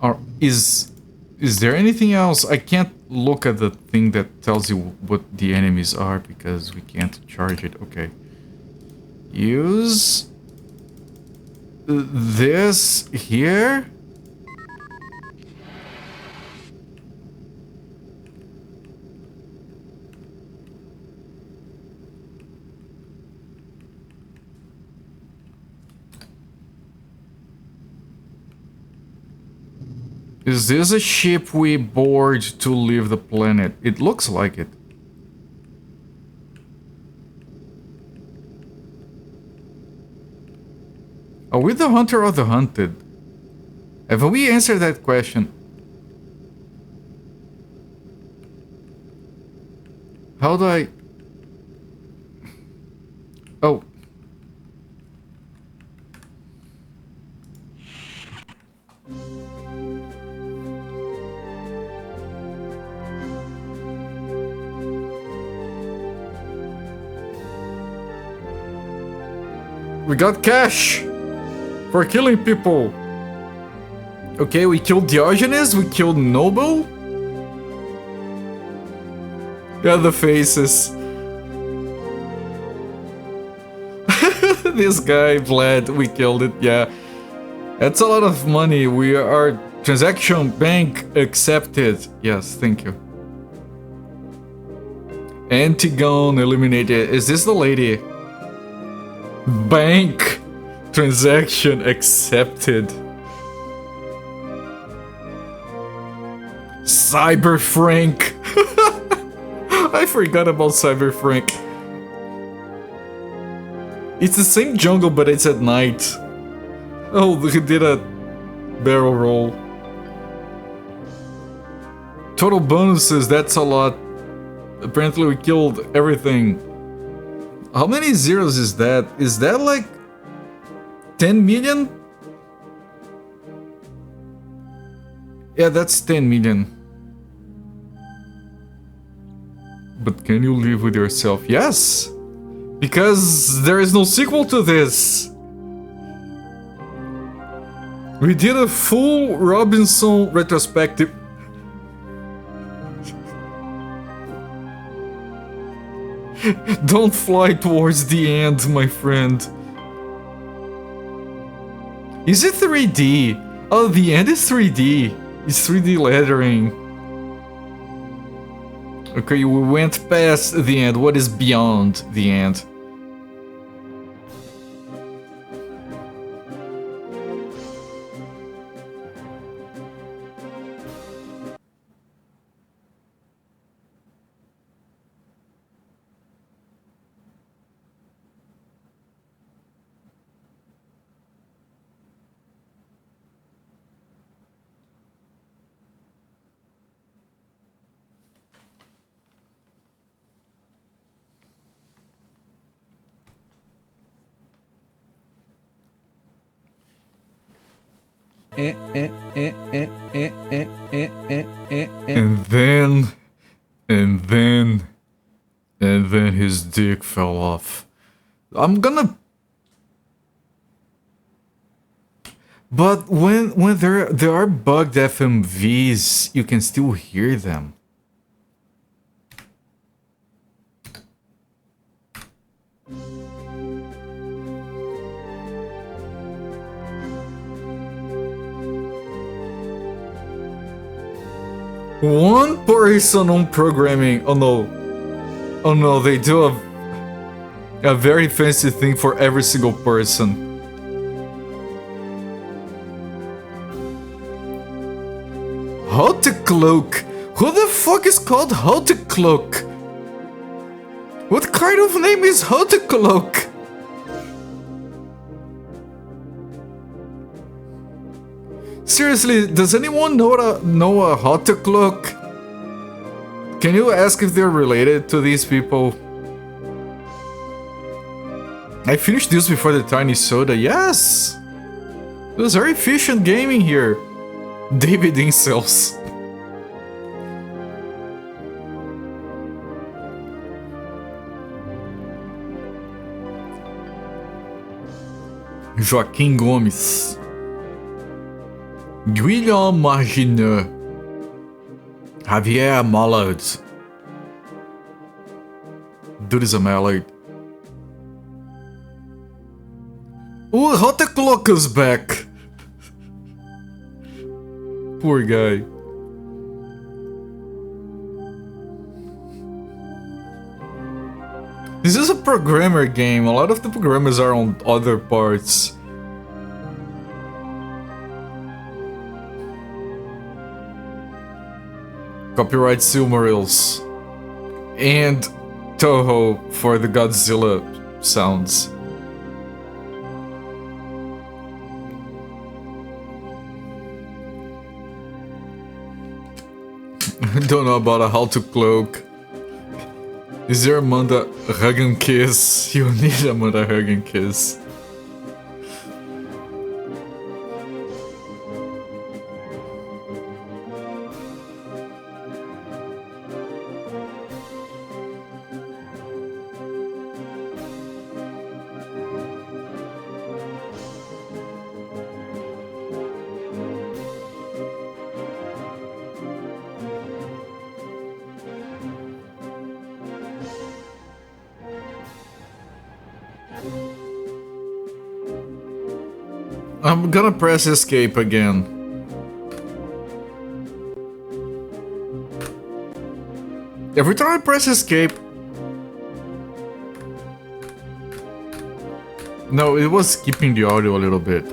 Or is there anything else? I can't look at the thing that tells you what the enemies are because we can't charge it. Okay. Use this here. Is this a ship we board to leave the planet? It looks like it. Are we the hunter or the hunted? Have we answered that question? How do I... Oh. We got cash for killing people. Okay, we killed Diogenes, we killed Noble. Yeah, the faces. This guy, Vlad, we killed it, yeah. That's a lot of money. We are transaction bank accepted. Yes, thank you. Antigone eliminated. Is this the lady? Bank transaction accepted. Cyber Frank. I forgot about Cyber Frank. It's the same jungle, but it's at night. Oh, he did a barrel roll. Total bonuses, that's a lot. Apparently we killed everything. How many zeros is that? Is that like 10 million? Yeah, that's 10 million. But can you live with yourself? Yes! Because there is no sequel to this. We did a full Robinson retrospective. Don't fly towards the end, my friend. Is it 3D? Oh, the end is 3D. It's 3D lettering. Okay, we went past the end. What is beyond the end? And then his dick fell off. I'm gonna... But when there are bugged FMVs, you can still hear them. One person on programming. Oh no. Oh no, they do a very fancy thing for every single person. How to cloak? Who the fuck is called How to Cloak? What kind of name is How to Cloak? Seriously, does anyone know a How to Cloak? Can you ask if they're related to these people? I finished this before the Tiny Soda. Yes! It was very efficient gaming here. David Incels. Joaquim Gomes. Guillaume Margineux. Javier Mallard. Dude is a mallard. Oh, how the clock is back. Poor guy. This is a programmer game. A lot of the programmers are on other parts. Copyright Silmarils. And Toho for the Godzilla sounds. I don't know about a How to Cloak. Is there Amanda Hug and Kiss? You need Amanda Hug and Kiss. I'm gonna press escape again. Every time I press escape... No, it was skipping the audio a little bit.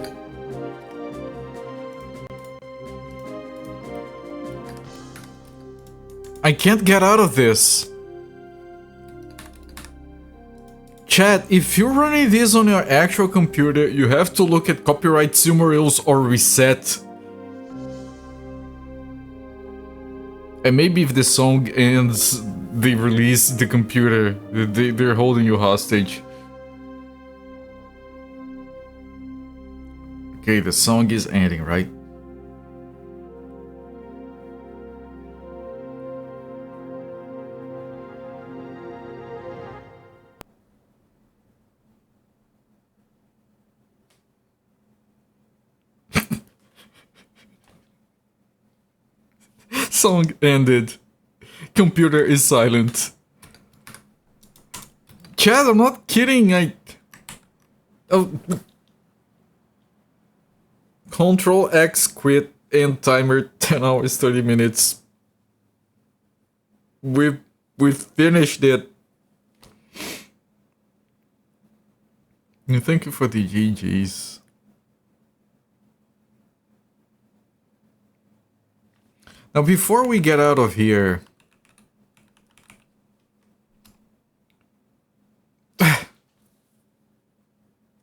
I can't get out of this. Chat, if you're running this on your actual computer, you have to look at copyright silmarils or reset. And maybe if the song ends, they release the computer. They're holding you hostage. Okay, the song is ending, right? Song ended. Computer is silent. Chad, I'm not kidding. Oh. Control X quit and timer 10 hours 30 minutes. We finished it. And thank you for the GGs. Now before we get out of here,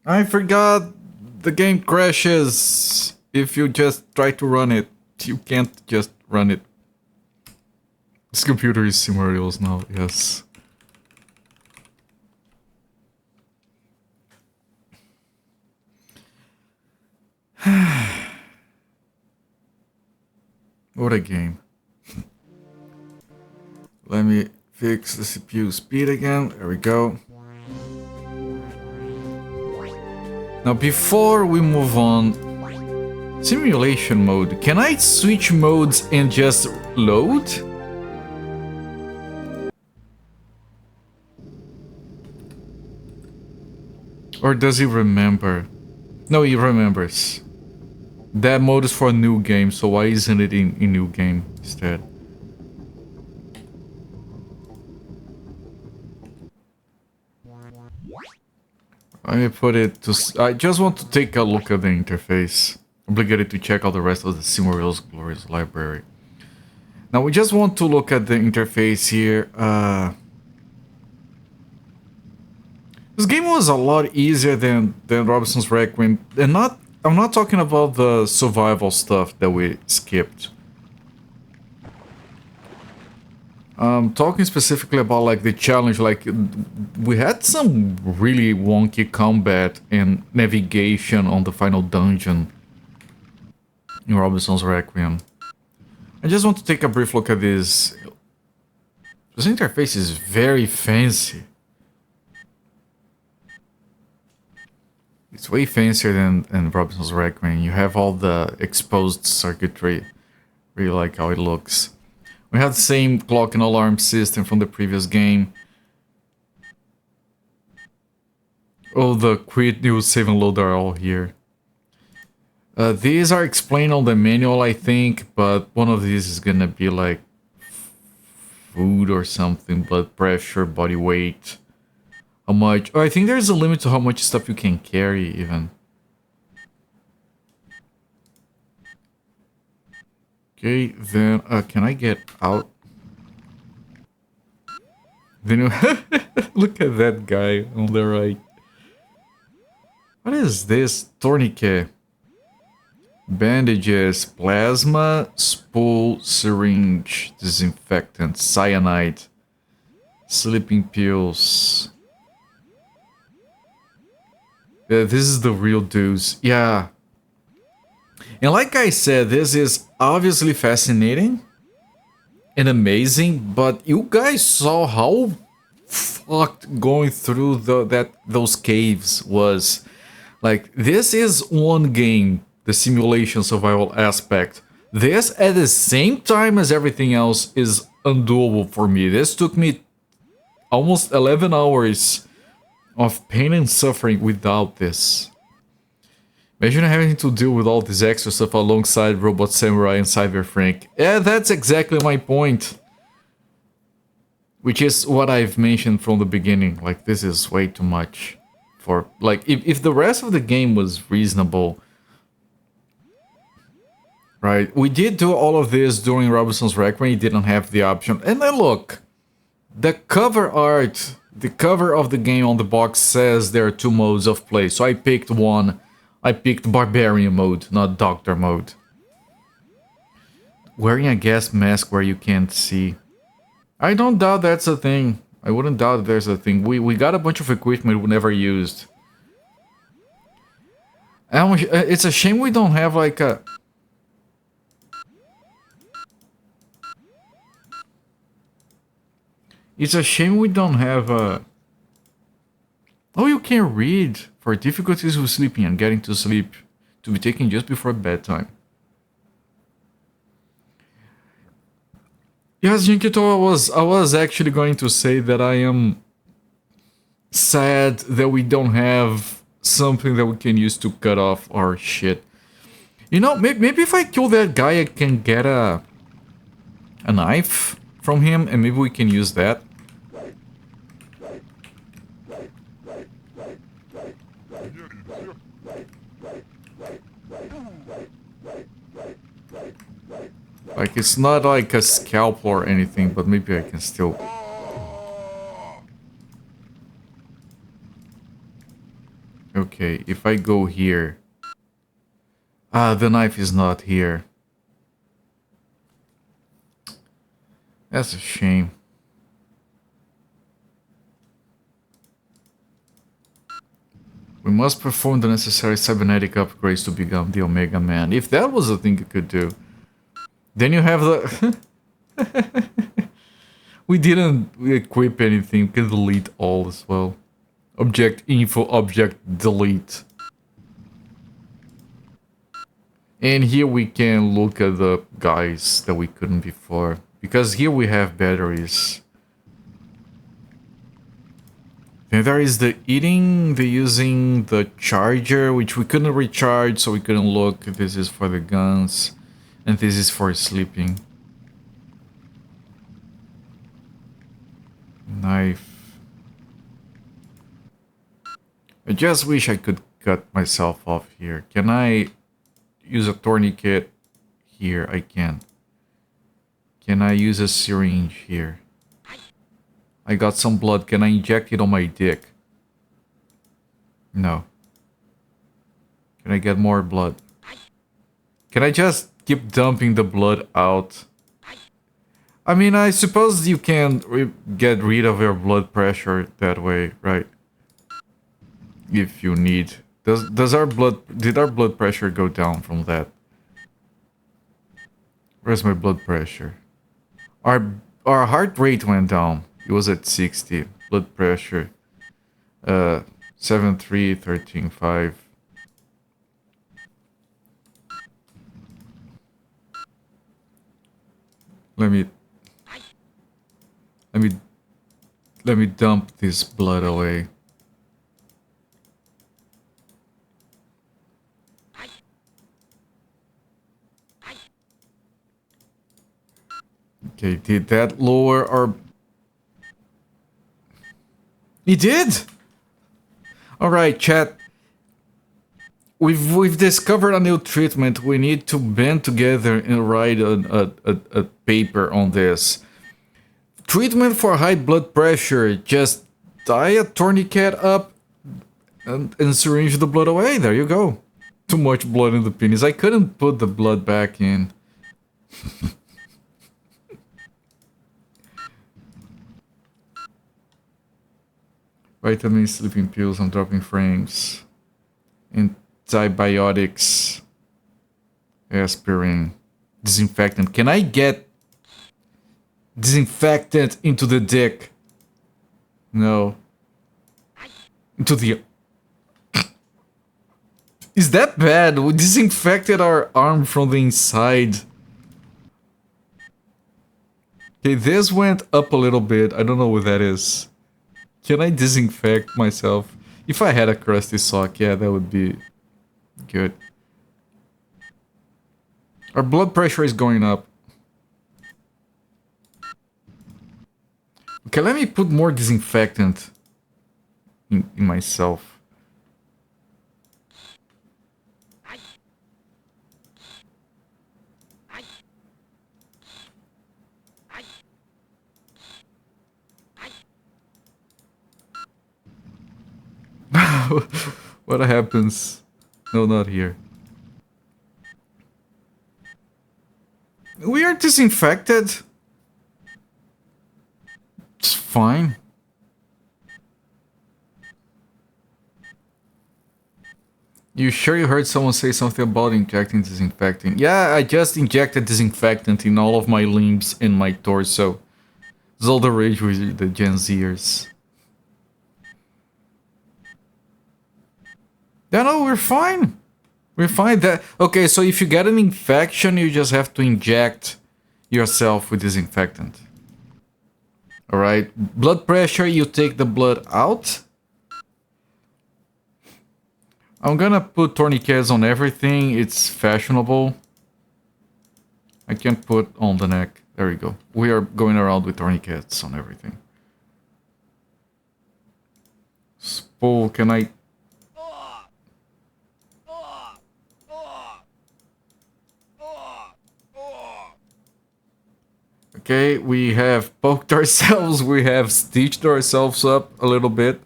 I forgot the game crashes if you just try to run it. You can't just run it. This computer is Silmarils now, yes. What a game. Let me fix the CPU speed again. There we go. Now before we move on, simulation mode. Can I switch modes and just load? Or does he remember? No, he remembers. That mode is for a new game, so why isn't it in new game instead? Let me put it to... I just want to take a look at the interface. Obligated to check out the rest of the Silmarils Glorious Library. Now we just want to look at the interface here. This game was a lot easier than Robinson's Requiem. And I'm not talking about the survival stuff that we skipped. I'm talking specifically about like the challenge. Like we had some really wonky combat and navigation on the final dungeon in Robinson's Requiem. I just want to take a brief look at this. This interface is very fancy. It's way fancier than Robinson's Requiem. You have all the exposed circuitry. Really like how it looks. We have the same clock and alarm system from the previous game. All the quit, new, save and load are all here. These are explained on the manual, I think, but one of these is gonna be like food or something, blood pressure, body weight. How much? Oh, I think there's a limit to how much stuff you can carry, even. Okay, then, can I get out? Then you look at that guy on the right. What is this? Tourniquet. Bandages, plasma, spool, syringe, disinfectant, cyanide, sleeping pills. Yeah, this is the real Deus. Yeah. And like I said, this is obviously fascinating and amazing, but you guys saw how fucked going through those caves was. Like, this is one game, the simulation survival aspect. This, at the same time as everything else, is undoable for me. This took me almost 11 hours of pain and suffering without this. Imagine having to deal with all this extra stuff alongside Robot Samurai and Cyber Frank. Yeah, that's exactly my point. Which is what I've mentioned from the beginning. Like, this is way too much. For, like, if the rest of the game was reasonable, Right, we did do all of this during Robinson's Rec when he didn't have the option. And then look, the cover art, the cover of the game on the box says there are 2 modes of play. So I picked one. I picked Barbarian mode, not Doctor mode. Wearing a gas mask where you can't see. I don't doubt that's a thing. I wouldn't doubt there's a thing. We got a bunch of equipment we never used. And it's a shame we don't have like a... It's a shame we don't have a... Oh, you can read. For difficulties with sleeping and getting to sleep. To be taken just before bedtime. Yes, Jinkito, I was actually going to say that I am sad that we don't have something that we can use to cut off our shit. You know, maybe if I kill that guy, I can get a knife from him, and maybe we can use that. Like, it's not like a scalpel or anything, but maybe I can still... Okay, if I go here... Ah, the knife is not here. That's a shame. We must perform the necessary cybernetic upgrades to become the Omega Man. If that was a thing you could do. Then you have the... We didn't equip anything. We can delete all as well. Object info, object delete. And here we can look at the guys that we couldn't before. Because here we have batteries. Then there is the eating, the using the charger, which we couldn't recharge, so we couldn't look. This is for the guns. And this is for sleeping. Knife. I just wish I could cut myself off here. Can I use a tourniquet? Here, I can. Can I use a syringe here? I got some blood. Can I inject it on my dick? No. Can I get more blood? Can I just keep dumping the blood out? I mean, I suppose you can get rid of your blood pressure that way, right? If you need. Did our blood pressure go down from that? Where's my blood pressure? Our heart rate went down. It was at 60. Blood pressure 7.3, 13.5. Let me dump this blood away. Okay, did that lower our... It did! Alright, chat. We've discovered a new treatment. We need to band together and write a paper on this. Treatment for high blood pressure. Just tie a tourniquet up and syringe the blood away. There you go. Too much blood in the penis. I couldn't put the blood back in. Vitamins, sleeping pills, I'm dropping frames. Antibiotics. Aspirin. Disinfectant. Can I get disinfectant into the dick? No. Into the... Is that bad? We disinfected our arm from the inside. Okay, this went up a little bit. I don't know what that is. Can I disinfect myself? If I had a crusty sock, yeah, that would be good. Our blood pressure is going up. Okay, let me put more disinfectant in myself. What happens? No, not here. We are disinfected. It's fine. You sure you heard someone say something about injecting disinfectant? Yeah, I just injected disinfectant in all of my limbs and my torso. It's all the rage with the Gen Zers. Yeah, no, we're fine. We're fine. Okay, so if you get an infection, you just have to inject yourself with disinfectant. Alright, blood pressure, you take the blood out. I'm gonna put tourniquets on everything, it's fashionable. I can't put on the neck. There we go. We are going around with tourniquets on everything. Spool, can I... Okay, we have poked ourselves, we have stitched ourselves up a little bit.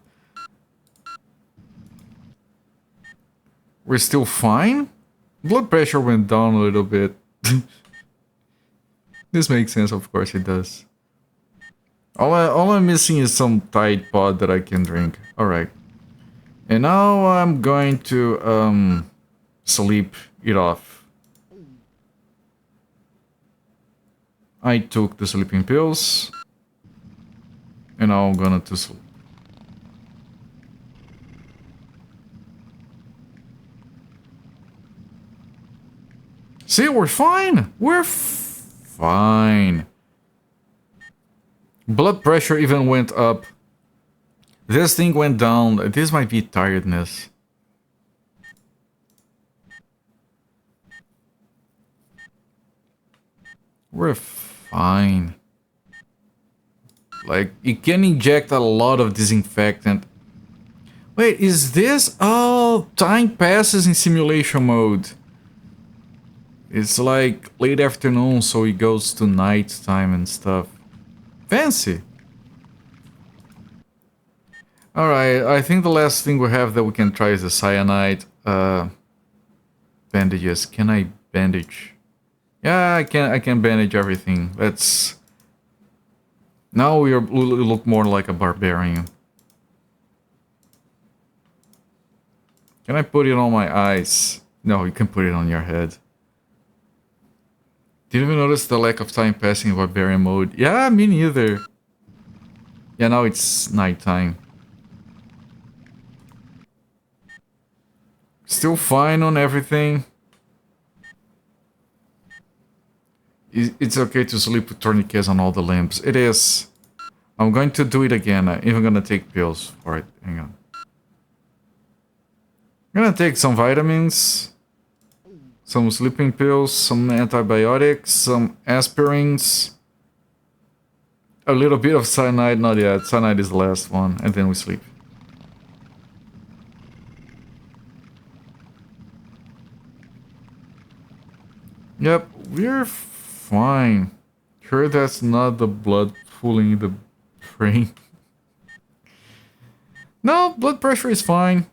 We're still fine? Blood pressure went down a little bit. This makes sense, of course it does. All I'm missing is some Tide Pod that I can drink. Alright. And now I'm going to sleep it off. I took the sleeping pills. And now I'm gonna to sleep. See, we're fine. We're fine. Blood pressure even went up. This thing went down. This might be tiredness. We're fine. Like, you can inject a lot of disinfectant. Wait, is this... Oh, time passes in simulation mode. It's like late afternoon, so it goes to night time and stuff. Fancy. Alright, I think the last thing we have that we can try is the cyanide. Bandages. Can I bandage? Yeah, I can bandage everything. Let's... Now we look more like a barbarian. Can I put it on my eyes? No, you can put it on your head. Didn't even notice the lack of time passing in barbarian mode. Yeah, me neither. Yeah, now it's nighttime. Still fine on everything. It's okay to sleep with tourniquets on all the limbs. It is. I'm going to do it again. I'm even gonna take pills for it. Hang on. I'm gonna take some vitamins. Some sleeping pills, some antibiotics, some aspirins. A little bit of cyanide, not yet. Cyanide is the last one, and then we sleep. Yep, we're fine. Sure that's not the blood pooling the brain. No, blood pressure is fine.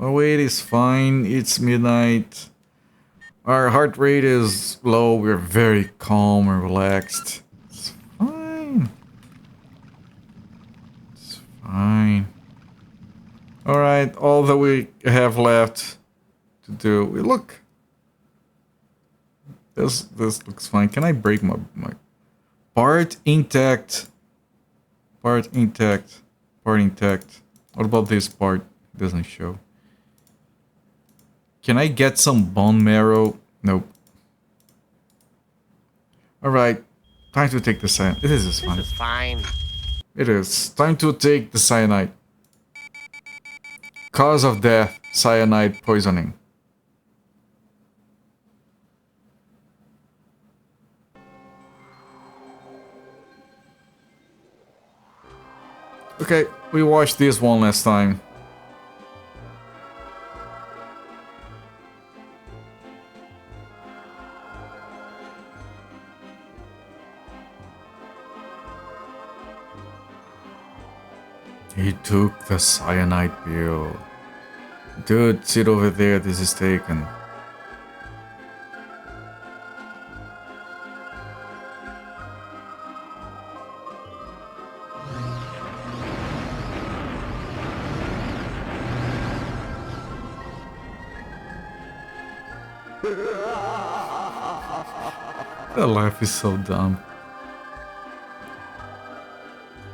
Oh wait, it's fine. It's midnight. Our heart rate is low. We're very calm and relaxed. It's fine. It's fine. Alright, all that we have left to do. Look. This looks fine. Can I break my part intact? Part intact. Part intact. What about this part? It doesn't show. Can I get some bone marrow? Nope. Alright. Time to take the cyanide. This is fine. This is fine. It is. Time to take the cyanide. Cause of death. Cyanide poisoning. Okay, we watched this one last time. He took the cyanide pill. Dude, sit over there, this is taken. The laugh is so dumb.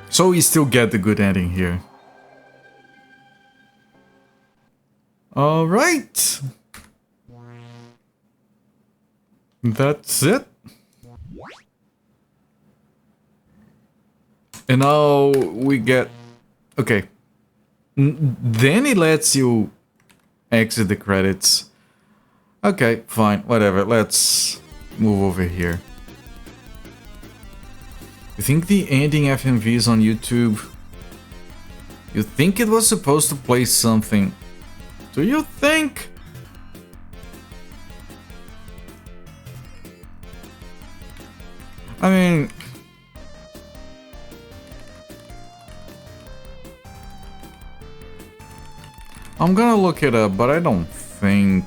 So we still get the good ending here. Alright. That's it. And now we get... Okay. Then it lets you exit the credits. Okay, fine, whatever. Let's move over here. You think the ending FMV is on YouTube? You think it was supposed to play something? Do you think? I mean... I'm gonna look it up, but I don't think...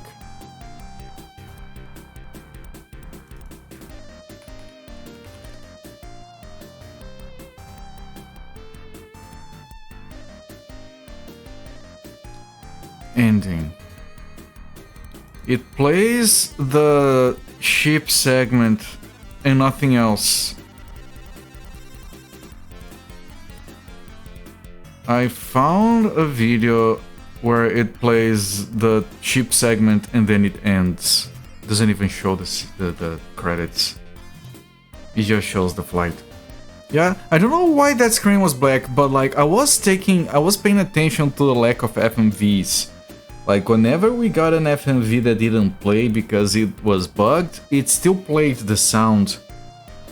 Ending. It plays the ship segment and nothing else. I found a video where it plays the ship segment and then it ends. Doesn't even show the credits. It just shows the flight. Yeah, I don't know why that screen was black, but like I was paying attention to the lack of FMVs. Like whenever we got an FMV that didn't play because it was bugged, it still played the sound,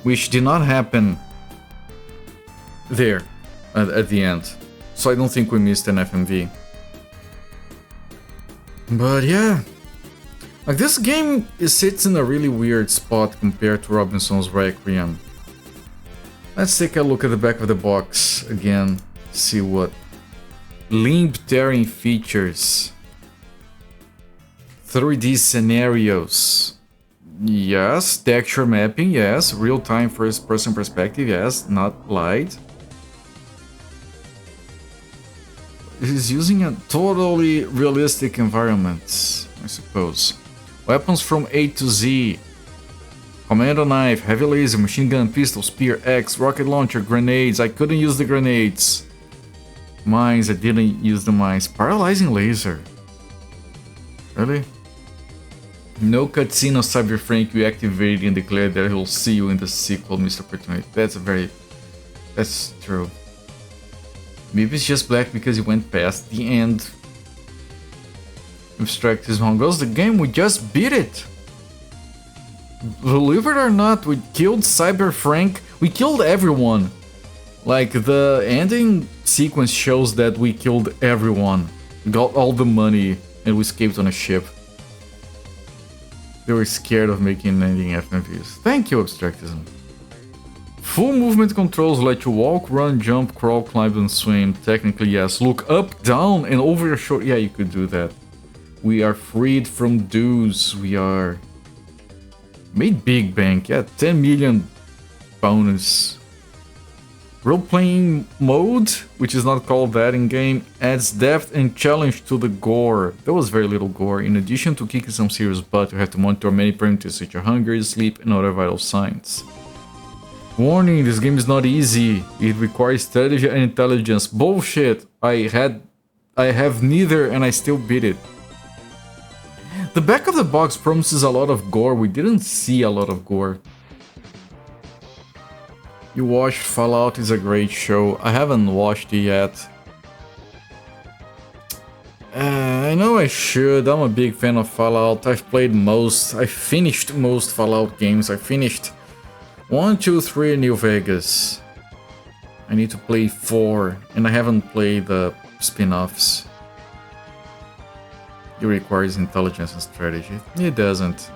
which did not happen there at the end. So I don't think we missed an FMV. But yeah, like this game sits in a really weird spot compared to Robinson's Requiem. Let's take a look at the back of the box again, see what limb-tearing features. 3D scenarios, yes. Texture mapping, yes. Real-time first-person perspective, yes. Not light. It is using a totally realistic environment, I suppose. Weapons from A to Z. Commando knife, heavy laser, machine gun, pistol, spear, axe, rocket launcher, grenades. I couldn't use the grenades. Mines, I didn't use the mines. Paralyzing laser. Really? No cutscene of Cyber Frank, you activate and declare that he'll see you in the sequel, Mr. Opportunity. That's true. Maybe it's just black because it went past the end. Abstract is wrong. Goes the game, we just beat it! Believe it or not, we killed Cyber Frank. We killed everyone. Like, the ending sequence shows that we killed everyone. Got all the money and we escaped on a ship. They were scared of making ending FMVs. Thank you, Abstractism. Full movement controls let you walk, run, jump, crawl, climb, and swim. Technically, yes. Look up, down, and over your shoulder. Yeah, you could do that. We are freed from Deus. We are... Made big bank. Yeah, 10 million bonus. Role-playing mode, which is not called that in-game, adds depth and challenge to the gore. There was very little gore. In addition to kicking some serious butt, you have to monitor many parameters such as hunger, sleep, and other vital signs. Warning, this game is not easy. It requires strategy and intelligence. Bullshit. I have neither and I still beat it. The back of the box promises a lot of gore. We didn't see a lot of gore. You watched Fallout is a great show. I haven't watched it yet. I know I should. I'm a big fan of Fallout. I finished most Fallout games. I finished 1, 2, 3 New Vegas. I need to play 4, and I haven't played the spin-offs. It requires intelligence and strategy. It doesn't.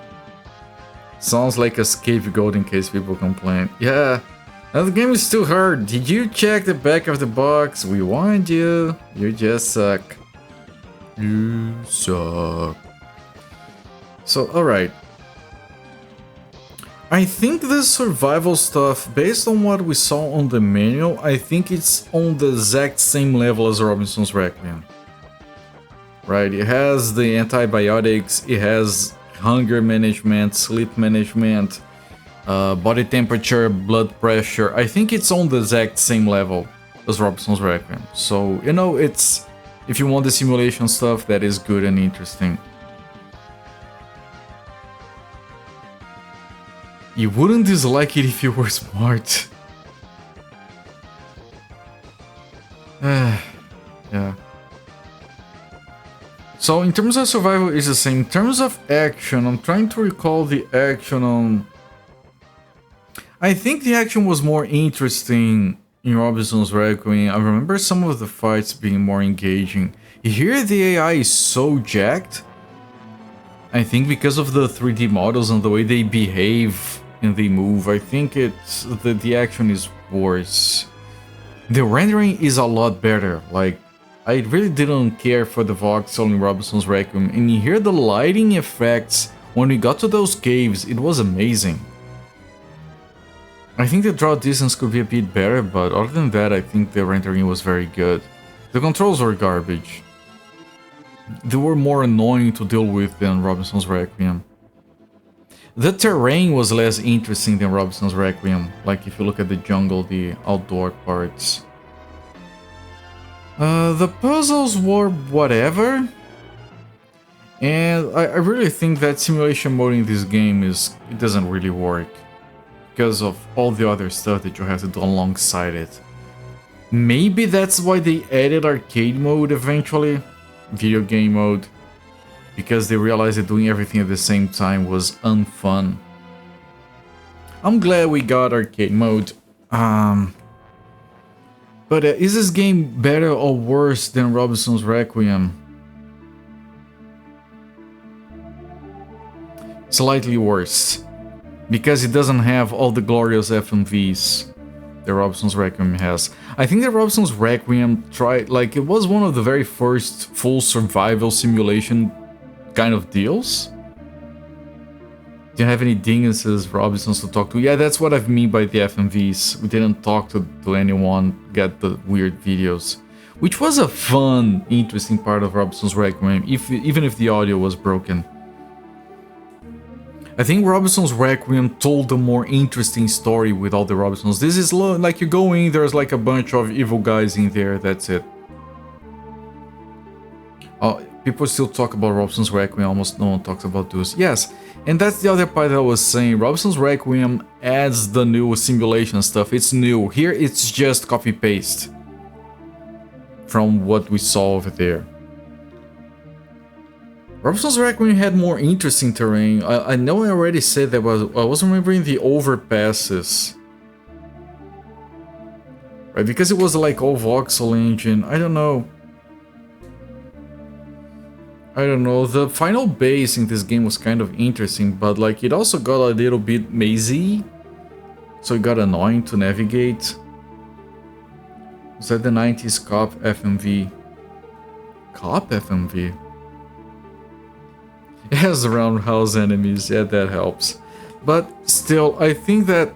Sounds like a scapegoat in case people complain. Yeah, That game is too hard. Did you check the back of the box? We warned you. You just suck. You suck. So, alright. I think the survival stuff, based on what we saw on the manual, I think it's on the exact same level as Robinson's Requiem. Right, it has the antibiotics, it has hunger management, sleep management, body temperature, blood pressure. I think it's on the exact same level as Robinson's Requiem. So, you know, it's... if you want the simulation stuff, that is good and interesting. You wouldn't dislike it if you were smart. Yeah. So in terms of survival, it's the same. In terms of action, I'm trying to recall the action on... I think the action was more interesting in Robinson's Requiem. I remember some of the fights being more engaging. Here the AI is so jacked. I think because of the 3D models and the way they behave and they move, I think it's the action is worse. The rendering is a lot better. Like, I really didn't care for the voxel in Robinson's Requiem, and you hear the lighting effects when we got to those caves, it was amazing. I think the draw distance could be a bit better, but other than that, I think the rendering was very good. The controls were garbage. They were more annoying to deal with than Robinson's Requiem. The terrain was less interesting than Robinson's Requiem, like if you look at the jungle, the outdoor parts. The puzzles were whatever, and I really think that simulation mode in this game it doesn't really work, because of all the other stuff that you have to do alongside it. Maybe that's why they added arcade mode eventually, video game mode, because they realized that doing everything at the same time was unfun. I'm glad we got arcade mode. But is this game better or worse than Robinson's Requiem? Slightly worse, because it doesn't have all the glorious FMVs that Robinson's Requiem has. I think that Robinson's Requiem it was one of the very first full survival simulation kind of deals. Didn't have any dinguses, Robinsons to talk to. Yeah, that's what I mean by the FMVs. We didn't talk to anyone, get the weird videos. Which was a fun, interesting part of Robinson's Requiem, even if the audio was broken. I think Robinson's Requiem told a more interesting story with all the Robinsons. This is like you go in, there's like a bunch of evil guys in there, that's it. Oh, people still talk about Robinson's Requiem, almost no one talks about Deus. Yes, and that's the other part that I was saying. Robinson's Requiem adds the new simulation stuff. It's new. Here it's just copy-paste from what we saw over there. Robinson's Requiem had more interesting terrain. I know I already said that, but I was remembering the overpasses. Right, because it was like all voxel engine. I don't know, the final base in this game was kind of interesting, but like it also got a little bit mazy, so it got annoying to navigate. Was that the 90s cop FMV? Cop FMV? It has the roundhouse enemies, yeah, that helps. But still, I think that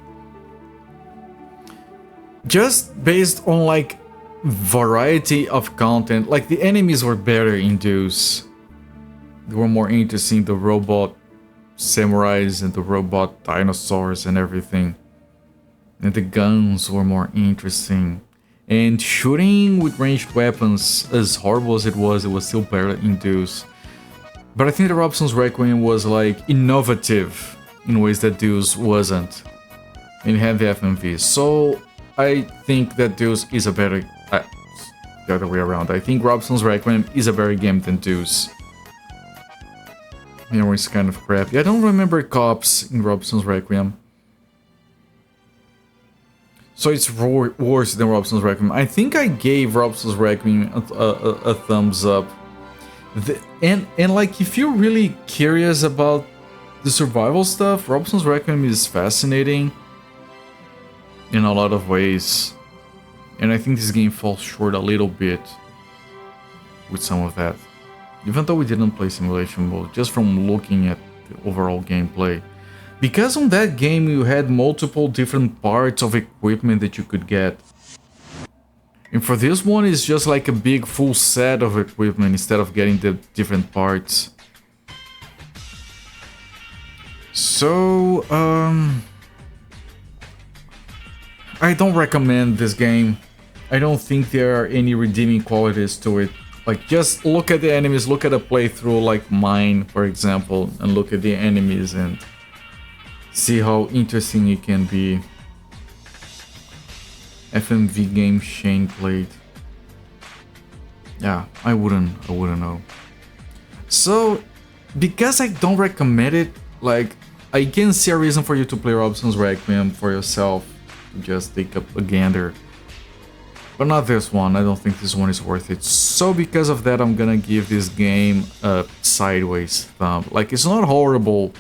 just based on like variety of content, like the enemies were better in Deus. They were more interesting, the robot samurais and the robot dinosaurs and everything. And the guns were more interesting. And shooting with ranged weapons, as horrible as it was still better in Deus. But I think the Robinson's Requiem was like innovative in ways that Deus wasn't. And it had the FMV. So I think that Deus is a better... the other way around. I think Robinson's Requiem is a better game than Deus. Memory's kind of crappy. I don't remember cops in Robinson's Requiem. So it's worse than Robinson's Requiem. I think I gave Robinson's Requiem a thumbs up. And like, if you're really curious about the survival stuff, Robinson's Requiem is fascinating. in a lot of ways. And I think this game falls short a little bit with some of that. Even though we didn't play simulation mode, just from looking at the overall gameplay. Because on that game you had multiple different parts of equipment that you could get. And for this one it's just like a big full set of equipment instead of getting the different parts. So, I don't recommend this game. I don't think there are any redeeming qualities to it. Like, just look at the enemies, look at a playthrough like mine, for example, and look at the enemies and see how interesting it can be. FMV game Shane played. Yeah, I wouldn't know. So, because I don't recommend it, like, I can see a reason for you to play Robson's Requiem for yourself. Just take up a gander. But not this one. I don't think this one is worth it. So because of that, I'm gonna give this game a sideways thumb. Like, it's not horrible.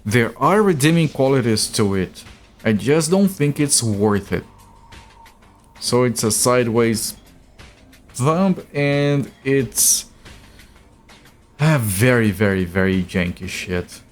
There are redeeming qualities to it. I just don't think it's worth it. So it's a sideways thumb, and it's very, very, very janky shit.